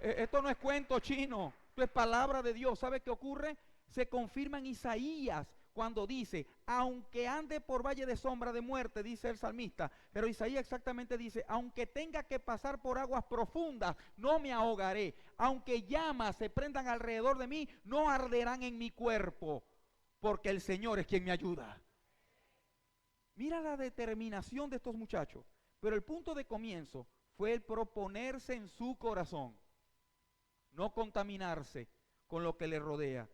Esto no es cuento chino, esto es palabra de Dios. ¿Sabe qué ocurre? Se confirma en Isaías, cuando dice, aunque ande por valle de sombra de muerte, dice el salmista, pero Isaías exactamente dice, aunque tenga que pasar por aguas profundas, no me ahogaré. Aunque llamas se prendan alrededor de mí, no arderán en mi cuerpo, porque el Señor es quien me ayuda. Mira la determinación de estos muchachos. Pero el punto de comienzo fue el proponerse en su corazón no contaminarse con lo que le rodea.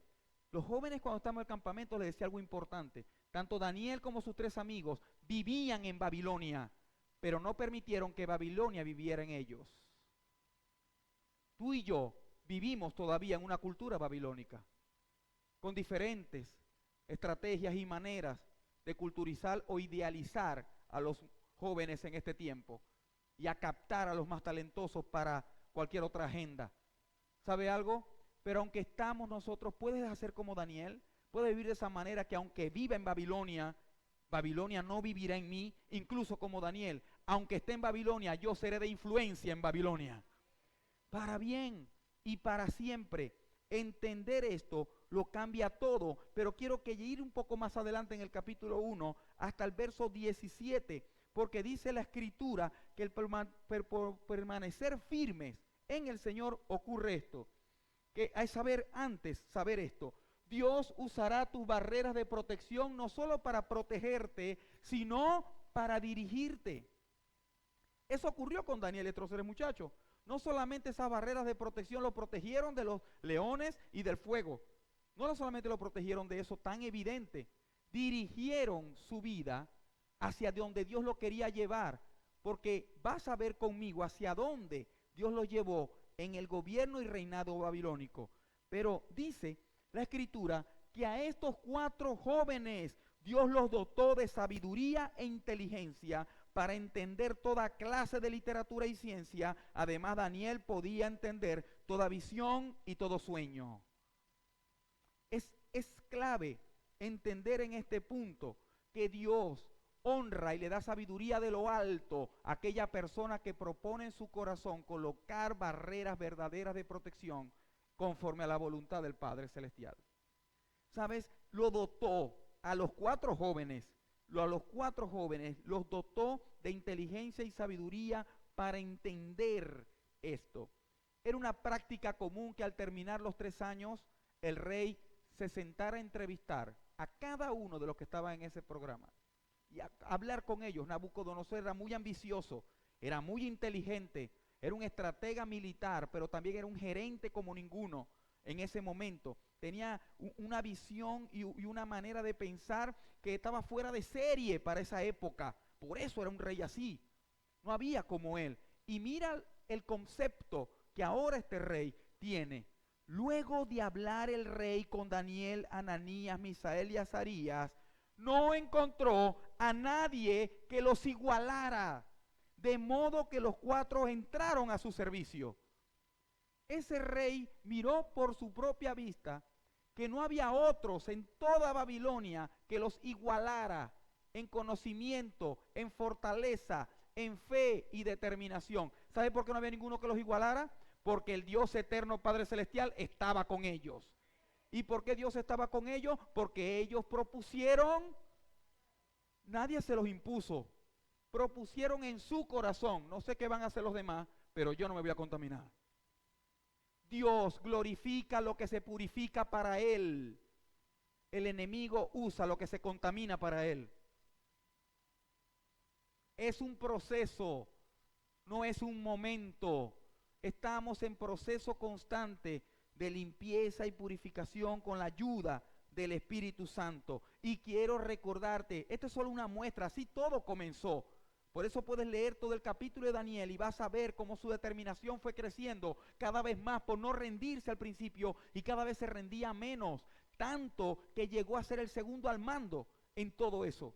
Los jóvenes, cuando estamos en el campamento, les decía algo importante. Tanto Daniel como sus 3 amigos vivían en Babilonia, pero no permitieron que Babilonia viviera en ellos. Tú y yo vivimos todavía en una cultura babilónica, con diferentes estrategias y maneras de culturizar o idealizar a los jóvenes en este tiempo y a captar a los más talentosos para cualquier otra agenda. ¿Sabe algo? Pero aunque estamos nosotros, puedes hacer como Daniel, puedes vivir de esa manera, que aunque viva en Babilonia, Babilonia no vivirá en mí. Incluso como Daniel, aunque esté en Babilonia, yo seré de influencia en Babilonia, para bien y para siempre. Entender esto lo cambia todo. Pero quiero que ir un poco más adelante en el capítulo 1 hasta el verso 17, porque dice la escritura que por permanecer firmes en el Señor ocurre esto. Que hay saber esto. Dios usará tus barreras de protección no solo para protegerte, sino para dirigirte. Eso ocurrió con Daniel y estos 3 muchachos. No solamente esas barreras de protección lo protegieron de los leones y del fuego. No solamente lo protegieron de eso tan evidente. Dirigieron su vida hacia donde Dios lo quería llevar. Porque vas a ver conmigo hacia dónde Dios lo llevó en el gobierno y reinado babilónico. Pero dice la escritura que a estos 4 jóvenes Dios los dotó de sabiduría e inteligencia para entender toda clase de literatura y ciencia. Además, Daniel podía entender toda visión y todo sueño. Es clave entender en este punto que Dios honra y le da sabiduría de lo alto a aquella persona que propone en su corazón colocar barreras verdaderas de protección conforme a la voluntad del Padre Celestial. ¿Sabes? Lo dotó a los 4 jóvenes, los dotó de inteligencia y sabiduría para entender esto. Era una práctica común que al terminar los 3 años, el rey se sentara a entrevistar a cada uno de los que estaban en ese programa y a hablar con ellos. Nabucodonosor era muy ambicioso, era muy inteligente, era un estratega militar, pero también era un gerente como ninguno en ese momento. Tenía una visión y una manera de pensar que estaba fuera de serie para esa época. Por eso era un rey así. No había como él. Y mira el concepto que ahora este rey tiene. Luego de hablar el rey con Daniel, Ananías, Misael y Azarías, no encontró a nadie que los igualara, de modo que los 4 entraron a su servicio. Ese rey miró por su propia vista que no había otros en toda Babilonia que los igualara en conocimiento, en fortaleza, en fe y determinación. ¿Sabe por qué no había ninguno que los igualara? Porque el Dios eterno Padre Celestial estaba con ellos. ¿Y por qué Dios estaba con ellos? Porque ellos propusieron, nadie se los impuso, propusieron en su corazón, no sé qué van a hacer los demás, pero yo no me voy a contaminar. Dios glorifica lo que se purifica para Él. El enemigo usa lo que se contamina para Él. Es un proceso, no es un momento. Estamos en proceso constante de limpieza y purificación con la ayuda del Espíritu Santo. Y quiero recordarte, esto es solo una muestra, así todo comenzó. Por eso puedes leer todo el capítulo de Daniel y vas a ver cómo su determinación fue creciendo cada vez más por no rendirse al principio y cada vez se rendía menos, tanto que llegó a ser el segundo al mando en todo eso.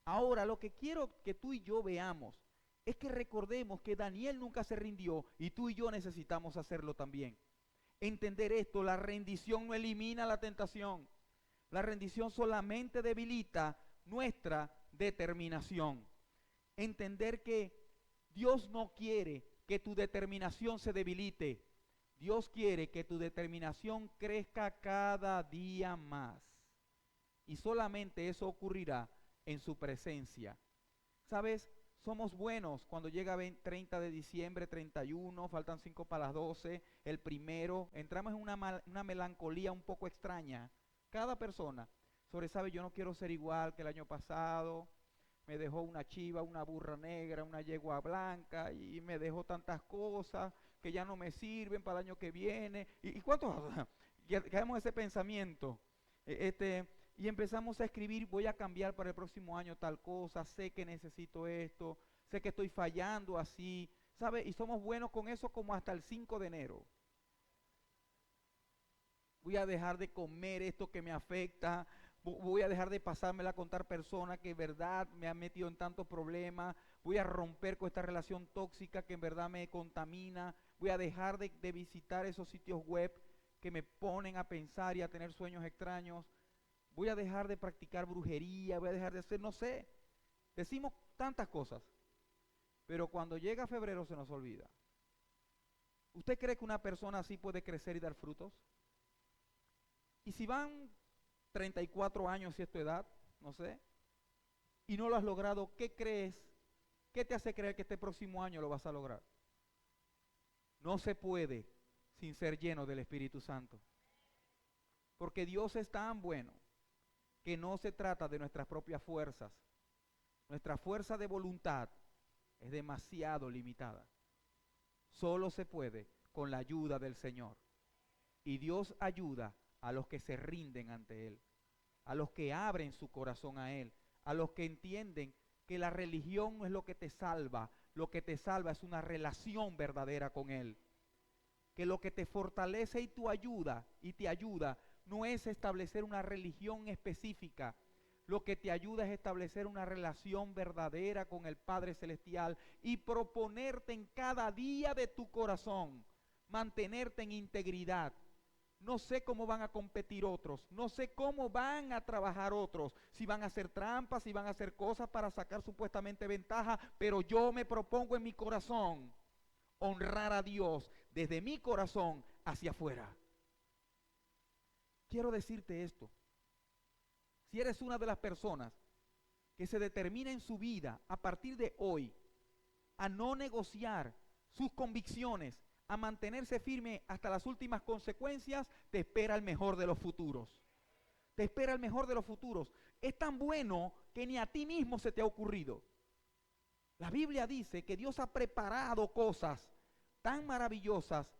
Ahora lo que quiero que tú y yo veamos es que recordemos que Daniel nunca se rindió y tú y yo necesitamos hacerlo también. Entender esto, la rendición no elimina la tentación. La rendición solamente debilita nuestra determinación. Entender que Dios no quiere que tu determinación se debilite. Dios quiere que tu determinación crezca cada día más. Y solamente eso ocurrirá en su presencia. ¿Sabes? Somos buenos cuando llega 30 de diciembre, 31, faltan 5 para las 12, el primero, entramos en una melancolía un poco extraña. Cada persona sabe, yo no quiero ser igual que el año pasado, me dejó una chiva, una burra negra, una yegua blanca y me dejó tantas cosas que ya no me sirven para el año que viene. ¿Y cuántos caemos en ese pensamiento? Y empezamos a escribir, voy a cambiar para el próximo año tal cosa, sé que necesito esto, sé que estoy fallando así, ¿sabe? Y somos buenos con eso como hasta el 5 de enero. Voy a dejar de comer esto que me afecta, voy a dejar de pasármela a contar personas que en verdad me han metido en tantos problemas, voy a romper con esta relación tóxica que en verdad me contamina, voy a dejar de visitar esos sitios web que me ponen a pensar y a tener sueños extraños, voy a dejar de practicar brujería, voy a dejar de hacer, no sé, decimos tantas cosas, pero cuando llega febrero se nos olvida. ¿Usted cree que una persona así puede crecer y dar frutos? Y si van 34 años, si es tu edad, no sé, y no lo has logrado, ¿qué crees? ¿Qué te hace creer que este próximo año lo vas a lograr? No se puede sin ser lleno del Espíritu Santo. Porque Dios es tan bueno que no se trata de nuestras propias fuerzas. Nuestra fuerza de voluntad es demasiado limitada. Solo se puede con la ayuda del Señor. Y Dios ayuda a los que se rinden ante Él, a los que abren su corazón a Él, a los que entienden que la religión no es lo que te salva es una relación verdadera con Él. Que lo que te fortalece y te ayuda no es establecer una religión específica, lo que te ayuda es establecer una relación verdadera con el Padre Celestial y proponerte en cada día de tu corazón, mantenerte en integridad. No sé cómo van a competir otros, no sé cómo van a trabajar otros, si van a hacer trampas, si van a hacer cosas para sacar supuestamente ventaja, pero yo me propongo en mi corazón honrar a Dios desde mi corazón hacia afuera. Quiero decirte esto, si eres una de las personas que se determina en su vida a partir de hoy a no negociar sus convicciones, a mantenerse firme hasta las últimas consecuencias, te espera el mejor de los futuros. Te espera el mejor de los futuros. Es tan bueno que ni a ti mismo se te ha ocurrido. La Biblia dice que Dios ha preparado cosas tan maravillosas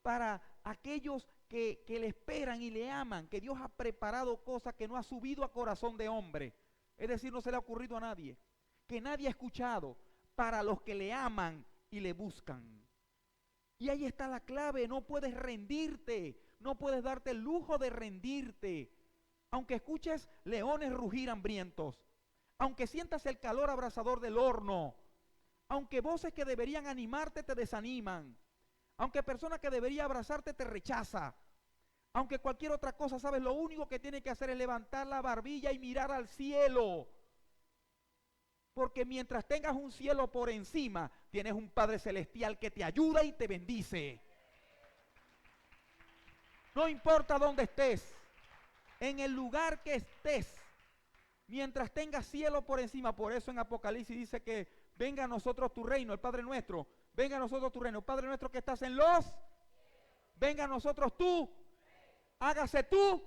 para aquellos que le esperan y le aman, que Dios ha preparado cosas que no ha subido a corazón de hombre. Es decir, no se le ha ocurrido a nadie, que nadie ha escuchado, para los que le aman y le buscan. Y ahí está la clave, no puedes rendirte, no puedes darte el lujo de rendirte. Aunque escuches leones rugir hambrientos, aunque sientas el calor abrasador del horno, aunque voces que deberían animarte te desaniman, aunque personas que deberían abrazarte te rechaza, aunque cualquier otra cosa, sabes, lo único que tienes que hacer es levantar la barbilla y mirar al cielo. Porque mientras tengas un cielo por encima, tienes un Padre Celestial que te ayuda y te bendice. No importa dónde estés, en el lugar que estés, mientras tengas cielo por encima. Por eso en Apocalipsis dice que venga a nosotros tu reino, el Padre nuestro. Venga a nosotros tu reino, Padre nuestro que estás en los. Venga a nosotros tú. Hágase tú,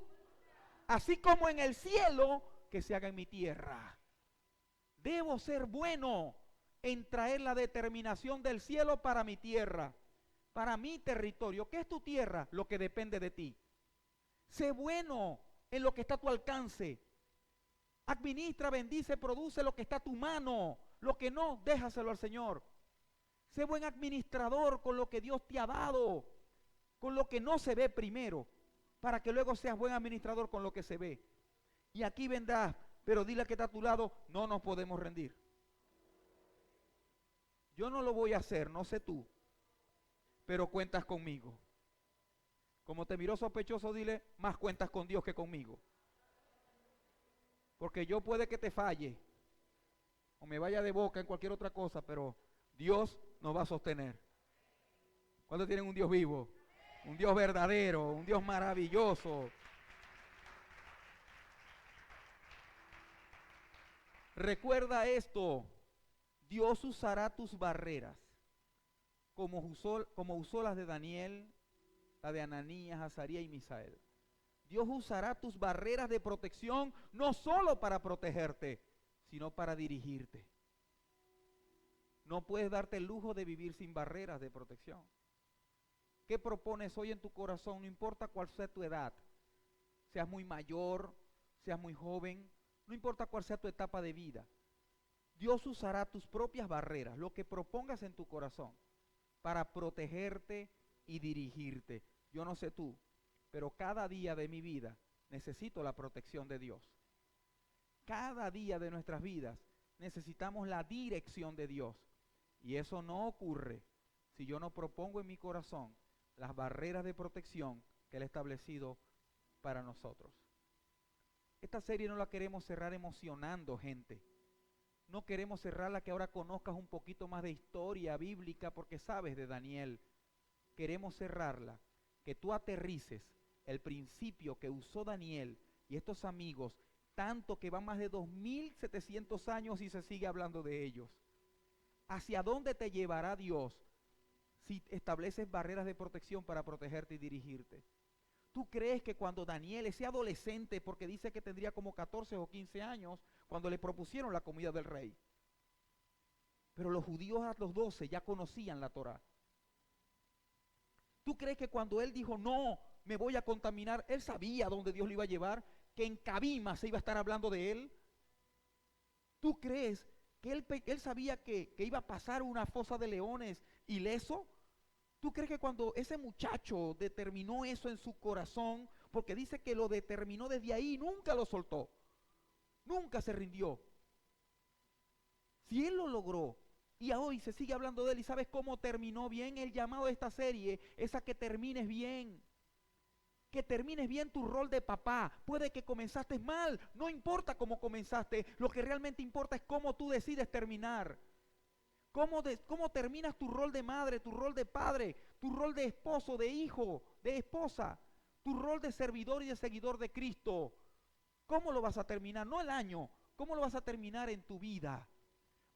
así como en el cielo, que se haga en mi tierra. Debo ser bueno en traer la determinación del cielo para mi tierra. para mi territorio. ¿Qué es tu tierra? Lo que depende de ti. Sé bueno en lo que está a tu alcance. Administra, bendice, produce lo que está a tu mano. Lo que no, déjaselo al Señor. Sé buen administrador con lo que Dios te ha dado, con lo que no se ve primero, para que luego seas buen administrador con lo que se ve. Y aquí vendrás, pero dile que está a tu lado, no nos podemos rendir. Yo no lo voy a hacer, no sé tú, pero cuentas conmigo. Como te miró sospechoso, dile, más cuentas con Dios que conmigo. Porque yo puede que te falle, o me vaya de boca en cualquier otra cosa, pero Dios nos va a sostener. ¿Cuántos tienen un Dios vivo? Un Dios verdadero, un Dios maravilloso. Recuerda esto, Dios usará tus barreras, como usó las de Daniel, la de Ananías, Azarías y Misael. Dios usará tus barreras de protección no solo para protegerte, sino para dirigirte. No puedes darte el lujo de vivir sin barreras de protección. ¿Qué propones hoy en tu corazón? No importa cuál sea tu edad, seas muy mayor, seas muy joven, no importa cuál sea tu etapa de vida. Dios usará tus propias barreras, lo que propongas en tu corazón, para protegerte y dirigirte. Yo no sé tú, pero cada día de mi vida necesito la protección de Dios. Cada día de nuestras vidas necesitamos la dirección de Dios. Y eso no ocurre si yo no propongo en mi corazón las barreras de protección que Él ha establecido para nosotros. Esta serie no la queremos cerrar emocionando gente. No queremos cerrarla que ahora conozcas un poquito más de historia bíblica porque sabes de Daniel. Queremos cerrarla que tú aterrices el principio que usó Daniel y estos amigos, tanto que van más de 2700 años y se sigue hablando de ellos. ¿Hacia dónde te llevará Dios si estableces barreras de protección para protegerte y dirigirte? ¿Tú crees que cuando Daniel, ese adolescente, porque dice que tendría como 14 o 15 años, cuando le propusieron la comida del rey? Pero los judíos a los 12 ya conocían la Torá. ¿Tú crees que cuando él dijo, no, me voy a contaminar, él sabía dónde Dios lo iba a llevar? Que en Cabima se iba a estar hablando de él. ¿Tú crees que él sabía que iba a pasar una fosa de leones ileso? ¿Tú crees que cuando ese muchacho determinó eso en su corazón, porque dice que lo determinó desde ahí, nunca lo soltó, nunca se rindió? Si él lo logró y hoy se sigue hablando de él, ¿y sabes cómo terminó bien? El llamado de esta serie es a que termines bien. Que termines bien tu rol de papá. Puede que comenzaste mal, no importa cómo comenzaste, lo que realmente importa es cómo tú decides terminar. ¿Cómo terminas tu rol de madre, tu rol de padre, tu rol de esposo, de hijo, de esposa, tu rol de servidor y de seguidor de Cristo? ¿Cómo lo vas a terminar? No el año, ¿cómo lo vas a terminar en tu vida?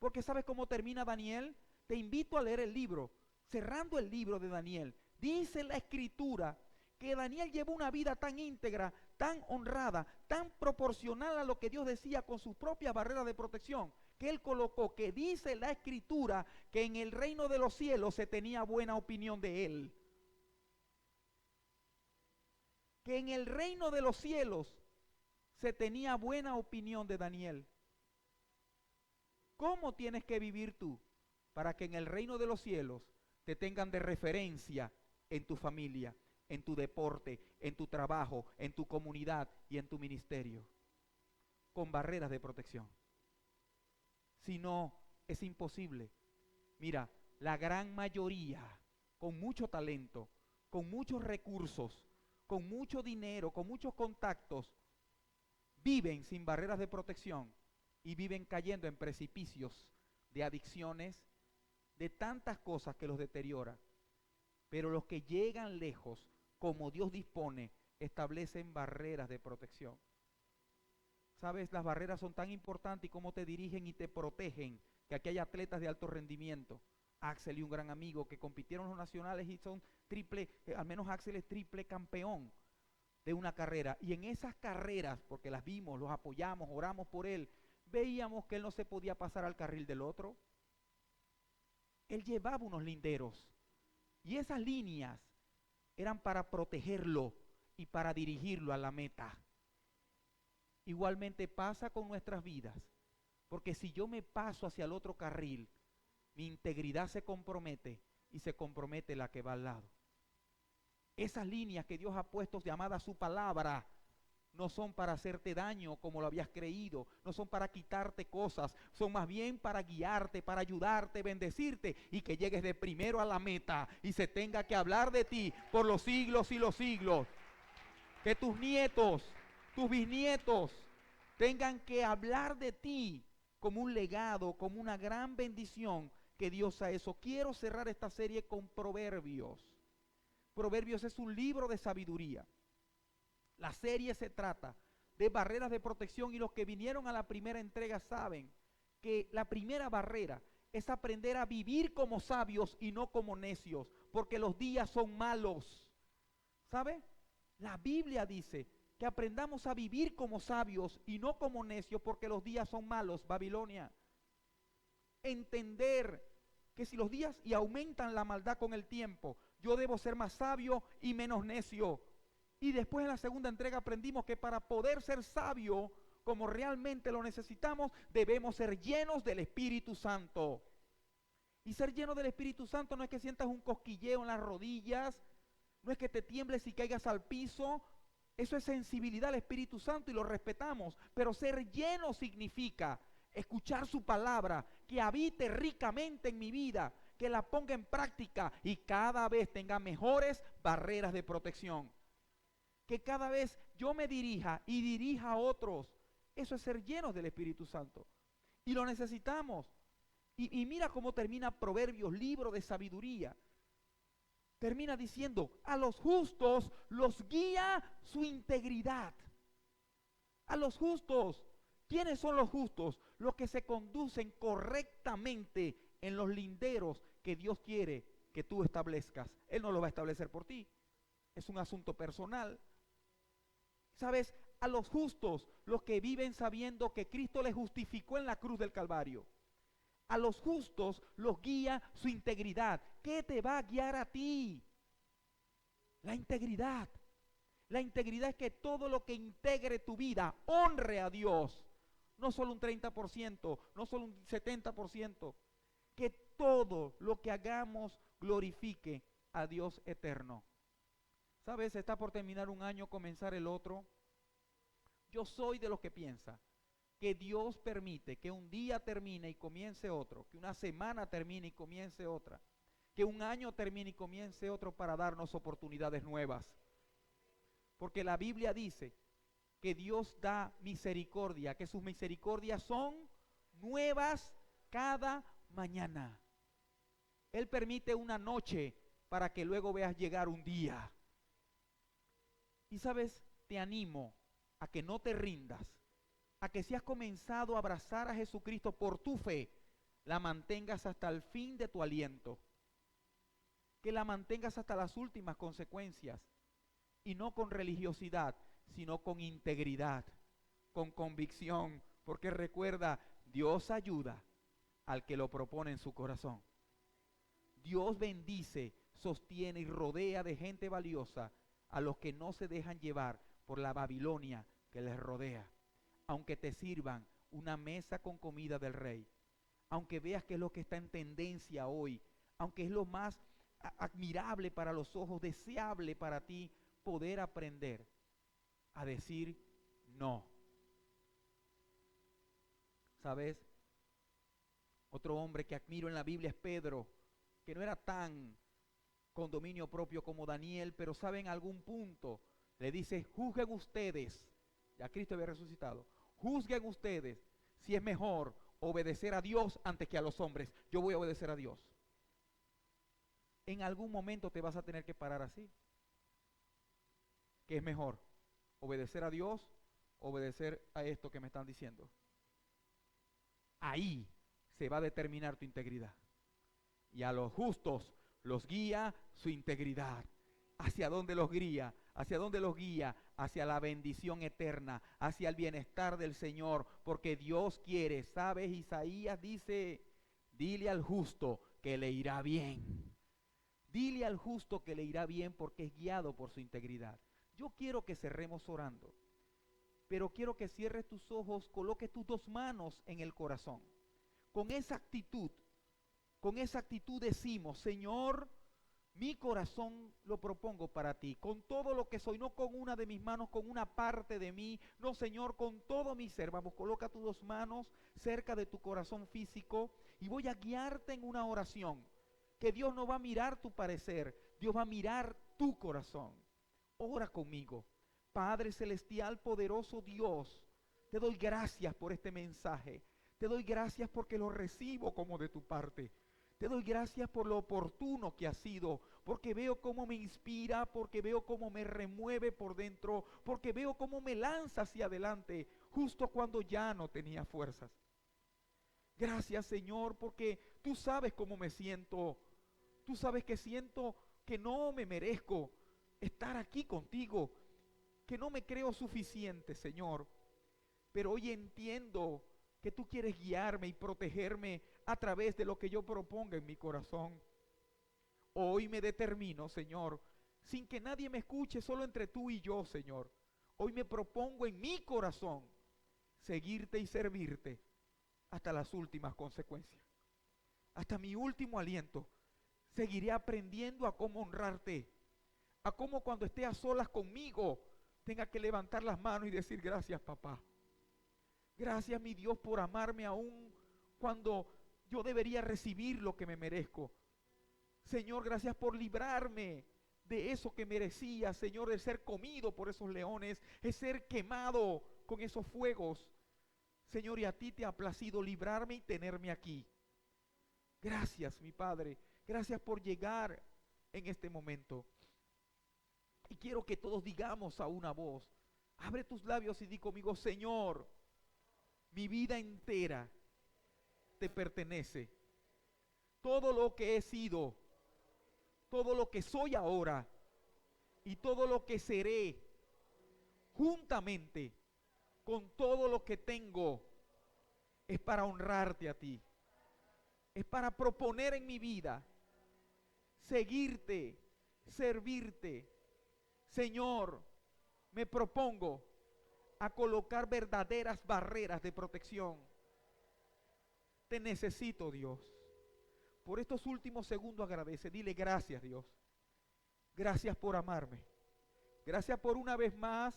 Porque ¿sabes cómo termina Daniel? Te invito a leer el libro. Cerrando el libro de Daniel, dice la Escritura que Daniel llevó una vida tan íntegra, tan honrada, tan proporcional a lo que Dios decía con sus propias barreras de protección, que él colocó, que dice la Escritura que en el reino de los cielos se tenía buena opinión de él. Que en el reino de los cielos se tenía buena opinión de Daniel. ¿Cómo tienes que vivir tú para que en el reino de los cielos te tengan de referencia en tu familia, en tu deporte, en tu trabajo, en tu comunidad y en tu ministerio? Con barreras de protección. Si no, es imposible. Mira, la gran mayoría, con mucho talento, con muchos recursos, con mucho dinero, con muchos contactos, viven sin barreras de protección y viven cayendo en precipicios de adicciones, de tantas cosas que los deterioran. Pero los que llegan lejos, como Dios dispone, establecen barreras de protección. ¿Sabes? Las barreras son tan importantes y cómo te dirigen y te protegen, que aquí hay atletas de alto rendimiento. Axel y un gran amigo que compitieron en los nacionales y son triple, al menos Axel es triple campeón de una carrera. Y en esas carreras, porque las vimos, los apoyamos, oramos por él, veíamos que él no se podía pasar al carril del otro. Él llevaba unos linderos. Y esas líneas eran para protegerlo y para dirigirlo a la meta. Igualmente pasa con nuestras vidas, porque si yo me paso hacia el otro carril, mi integridad se compromete y se compromete la que va al lado. Esas líneas que Dios ha puesto llamadas su palabra no son para hacerte daño como lo habías creído, no son para quitarte cosas, son más bien para guiarte, para ayudarte, bendecirte y que llegues de primero a la meta y se tenga que hablar de ti por los siglos y los siglos. Que tus nietos, tus bisnietos tengan que hablar de ti como un legado, como una gran bendición que Dios ha hecho. Quiero cerrar esta serie con Proverbios. Proverbios es un libro de sabiduría. La serie se trata de barreras de protección y los que vinieron a la primera entrega saben que la primera barrera es aprender a vivir como sabios y no como necios, porque los días son malos. ¿Sabe? La Biblia dice que aprendamos a vivir como sabios y no como necios, porque los días son malos, Babilonia. Entender que si los días y aumentan la maldad con el tiempo, yo debo ser más sabio y menos necio. Y después en la segunda entrega aprendimos que para poder ser sabio como realmente lo necesitamos, debemos ser llenos del Espíritu Santo. Y ser lleno del Espíritu Santo no es que sientas un cosquilleo en las rodillas, no es que te tiembles y caigas al piso. Eso es sensibilidad al Espíritu Santo y lo respetamos. Pero ser lleno significa escuchar su palabra, que habite ricamente en mi vida, que la ponga en práctica y cada vez tenga mejores barreras de protección. Que cada vez yo me dirija y dirija a otros. Eso es ser llenos del Espíritu Santo. Y lo necesitamos. Y mira cómo termina Proverbios, libro de sabiduría. Termina diciendo, a los justos los guía su integridad. A los justos. ¿Quiénes son los justos? Los que se conducen correctamente en los linderos que Dios quiere que tú establezcas. Él no lo va a establecer por ti. Es un asunto personal. ¿Sabes? A los justos, los que viven sabiendo que Cristo les justificó en la cruz del Calvario. A los justos los guía su integridad. ¿Qué te va a guiar a ti? La integridad. La integridad es que todo lo que integre tu vida honre a Dios. No solo un 30%, no solo un 70%. Que todo lo que hagamos glorifique a Dios eterno. ¿Sabes? Está por terminar un año, comenzar el otro. Yo soy de los que piensa que Dios permite que un día termine y comience otro, que una semana termine y comience otra, que un año termine y comience otro para darnos oportunidades nuevas. Porque la Biblia dice que Dios da misericordia, que sus misericordias son nuevas cada mañana. Él permite una noche para que luego veas llegar un día. Y sabes, te animo a que no te rindas, a que si has comenzado a abrazar a Jesucristo por tu fe, la mantengas hasta el fin de tu aliento, que la mantengas hasta las últimas consecuencias, y no con religiosidad, sino con integridad, con convicción, porque recuerda, Dios ayuda al que lo propone en su corazón. Dios bendice, sostiene y rodea de gente valiosa a los que no se dejan llevar por la Babilonia que les rodea. Aunque te sirvan una mesa con comida del rey, aunque veas que es lo que está en tendencia hoy, aunque es lo más admirable para los ojos, deseable para ti, poder aprender a decir no. ¿Sabes? Otro hombre que admiro en la Biblia es Pedro, que no era tan con dominio propio como Daniel, pero sabe en algún punto, le dice, juzguen ustedes, ya Cristo había resucitado, juzguen ustedes si es mejor obedecer a Dios antes que a los hombres. Yo voy a obedecer a Dios. En algún momento te vas a tener que parar así. ¿Qué es mejor? ¿Obedecer a Dios o obedecer a esto que me están diciendo? Ahí se va a determinar tu integridad. Y a los justos los guía su integridad. ¿Hacia dónde los guía? ¿Hacia dónde los guía? Hacia la bendición eterna, hacia el bienestar del Señor, porque Dios quiere. ¿Sabes? Isaías dice, dile al justo que le irá bien. Dile al justo que le irá bien porque es guiado por su integridad. Yo quiero que cerremos orando, pero quiero que cierres tus ojos, coloques tus dos manos en el corazón. Con esa actitud decimos: Señor, mi corazón lo propongo para ti, con todo lo que soy, no con una de mis manos, con una parte de mí, no, Señor, con todo mi ser. Vamos, coloca tus dos manos cerca de tu corazón físico y voy a guiarte en una oración, que Dios no va a mirar tu parecer, Dios va a mirar tu corazón. Ora conmigo. Padre celestial, poderoso Dios, te doy gracias por este mensaje, te doy gracias porque lo recibo como de tu parte. Te doy gracias por lo oportuno que ha sido, porque veo cómo me inspira, porque veo cómo me remueve por dentro, porque veo cómo me lanza hacia adelante, justo cuando ya no tenía fuerzas. Gracias, Señor, porque tú sabes cómo me siento. Tú sabes que siento que no me merezco estar aquí contigo, que no me creo suficiente, Señor. Pero hoy entiendo que tú quieres guiarme y protegerme a través de lo que yo proponga en mi corazón. Hoy me determino, Señor, sin que nadie me escuche, solo entre tú y yo, Señor. Hoy me propongo en mi corazón seguirte y servirte hasta las últimas consecuencias. Hasta mi último aliento. Seguiré aprendiendo a cómo honrarte, a cómo cuando esté a solas conmigo tenga que levantar las manos y decir: gracias, papá. Gracias, mi Dios, por amarme aún cuando yo debería recibir lo que me merezco. Señor, gracias por librarme de eso que merecía, Señor, de ser comido por esos leones, de ser quemado con esos fuegos. Señor, y a ti te ha placido librarme y tenerme aquí. Gracias, mi Padre. Gracias por llegar en este momento. Y quiero que todos digamos a una voz. Abre tus labios y di conmigo: Señor, mi vida entera te pertenece. Todo lo que he sido, todo lo que soy ahora y todo lo que seré, juntamente con todo lo que tengo, es para honrarte a ti. Es para proponer en mi vida, seguirte, servirte. Señor, me propongo a colocar verdaderas barreras de protección. Te necesito, Dios. Por estos últimos segundos agradece. Dile: gracias, Dios. Gracias por amarme. Gracias por una vez más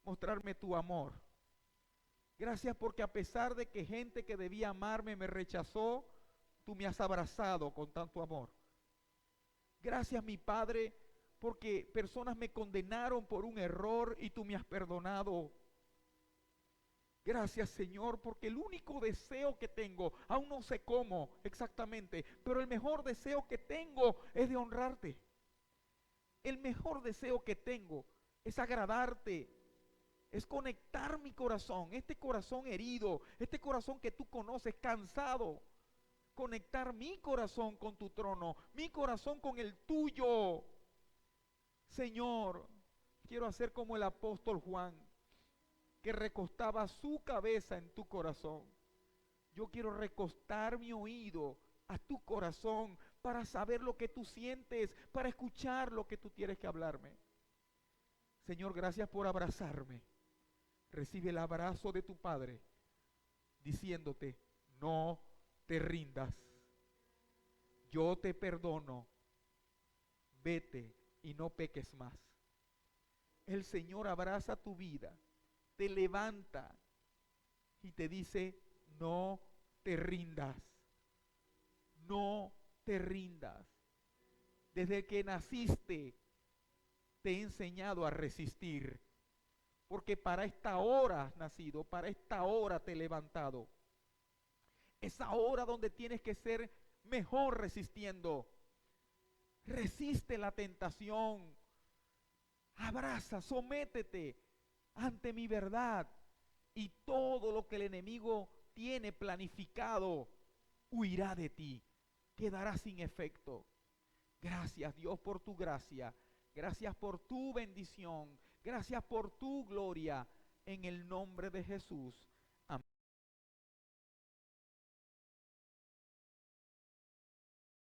mostrarme tu amor. Gracias porque a pesar de que gente que debía amarme me rechazó, tú me has abrazado con tanto amor. Gracias, mi Padre, porque personas me condenaron por un error y tú me has perdonado. Gracias, Señor, porque el único deseo que tengo, aún no sé cómo exactamente, pero el mejor deseo que tengo es de honrarte. El mejor deseo que tengo es agradarte, es conectar mi corazón, este corazón herido, este corazón que tú conoces, cansado. Conectar mi corazón con tu trono, mi corazón con el tuyo. Señor, quiero hacer como el apóstol Juan, que recostaba su cabeza en tu corazón. Yo quiero recostar mi oído a tu corazón para saber lo que tú sientes, para escuchar lo que tú tienes que hablarme. Señor, gracias por abrazarme. Recibe el abrazo de tu Padre, diciéndote: no te rindas. Yo te perdono. Vete y no peques más. El Señor abraza tu vida, te levanta y te dice: no te rindas. No te rindas. Desde que naciste te he enseñado a resistir, porque para esta hora has nacido, para esta hora te he levantado. Es ahora donde tienes que ser mejor resistiendo. Resiste la tentación. Abraza, sométete ante mi verdad, y todo lo que el enemigo tiene planificado huirá de ti, quedará sin efecto. Gracias, Dios, por tu gracia. Gracias por tu bendición. Gracias por tu gloria. En el nombre de Jesús.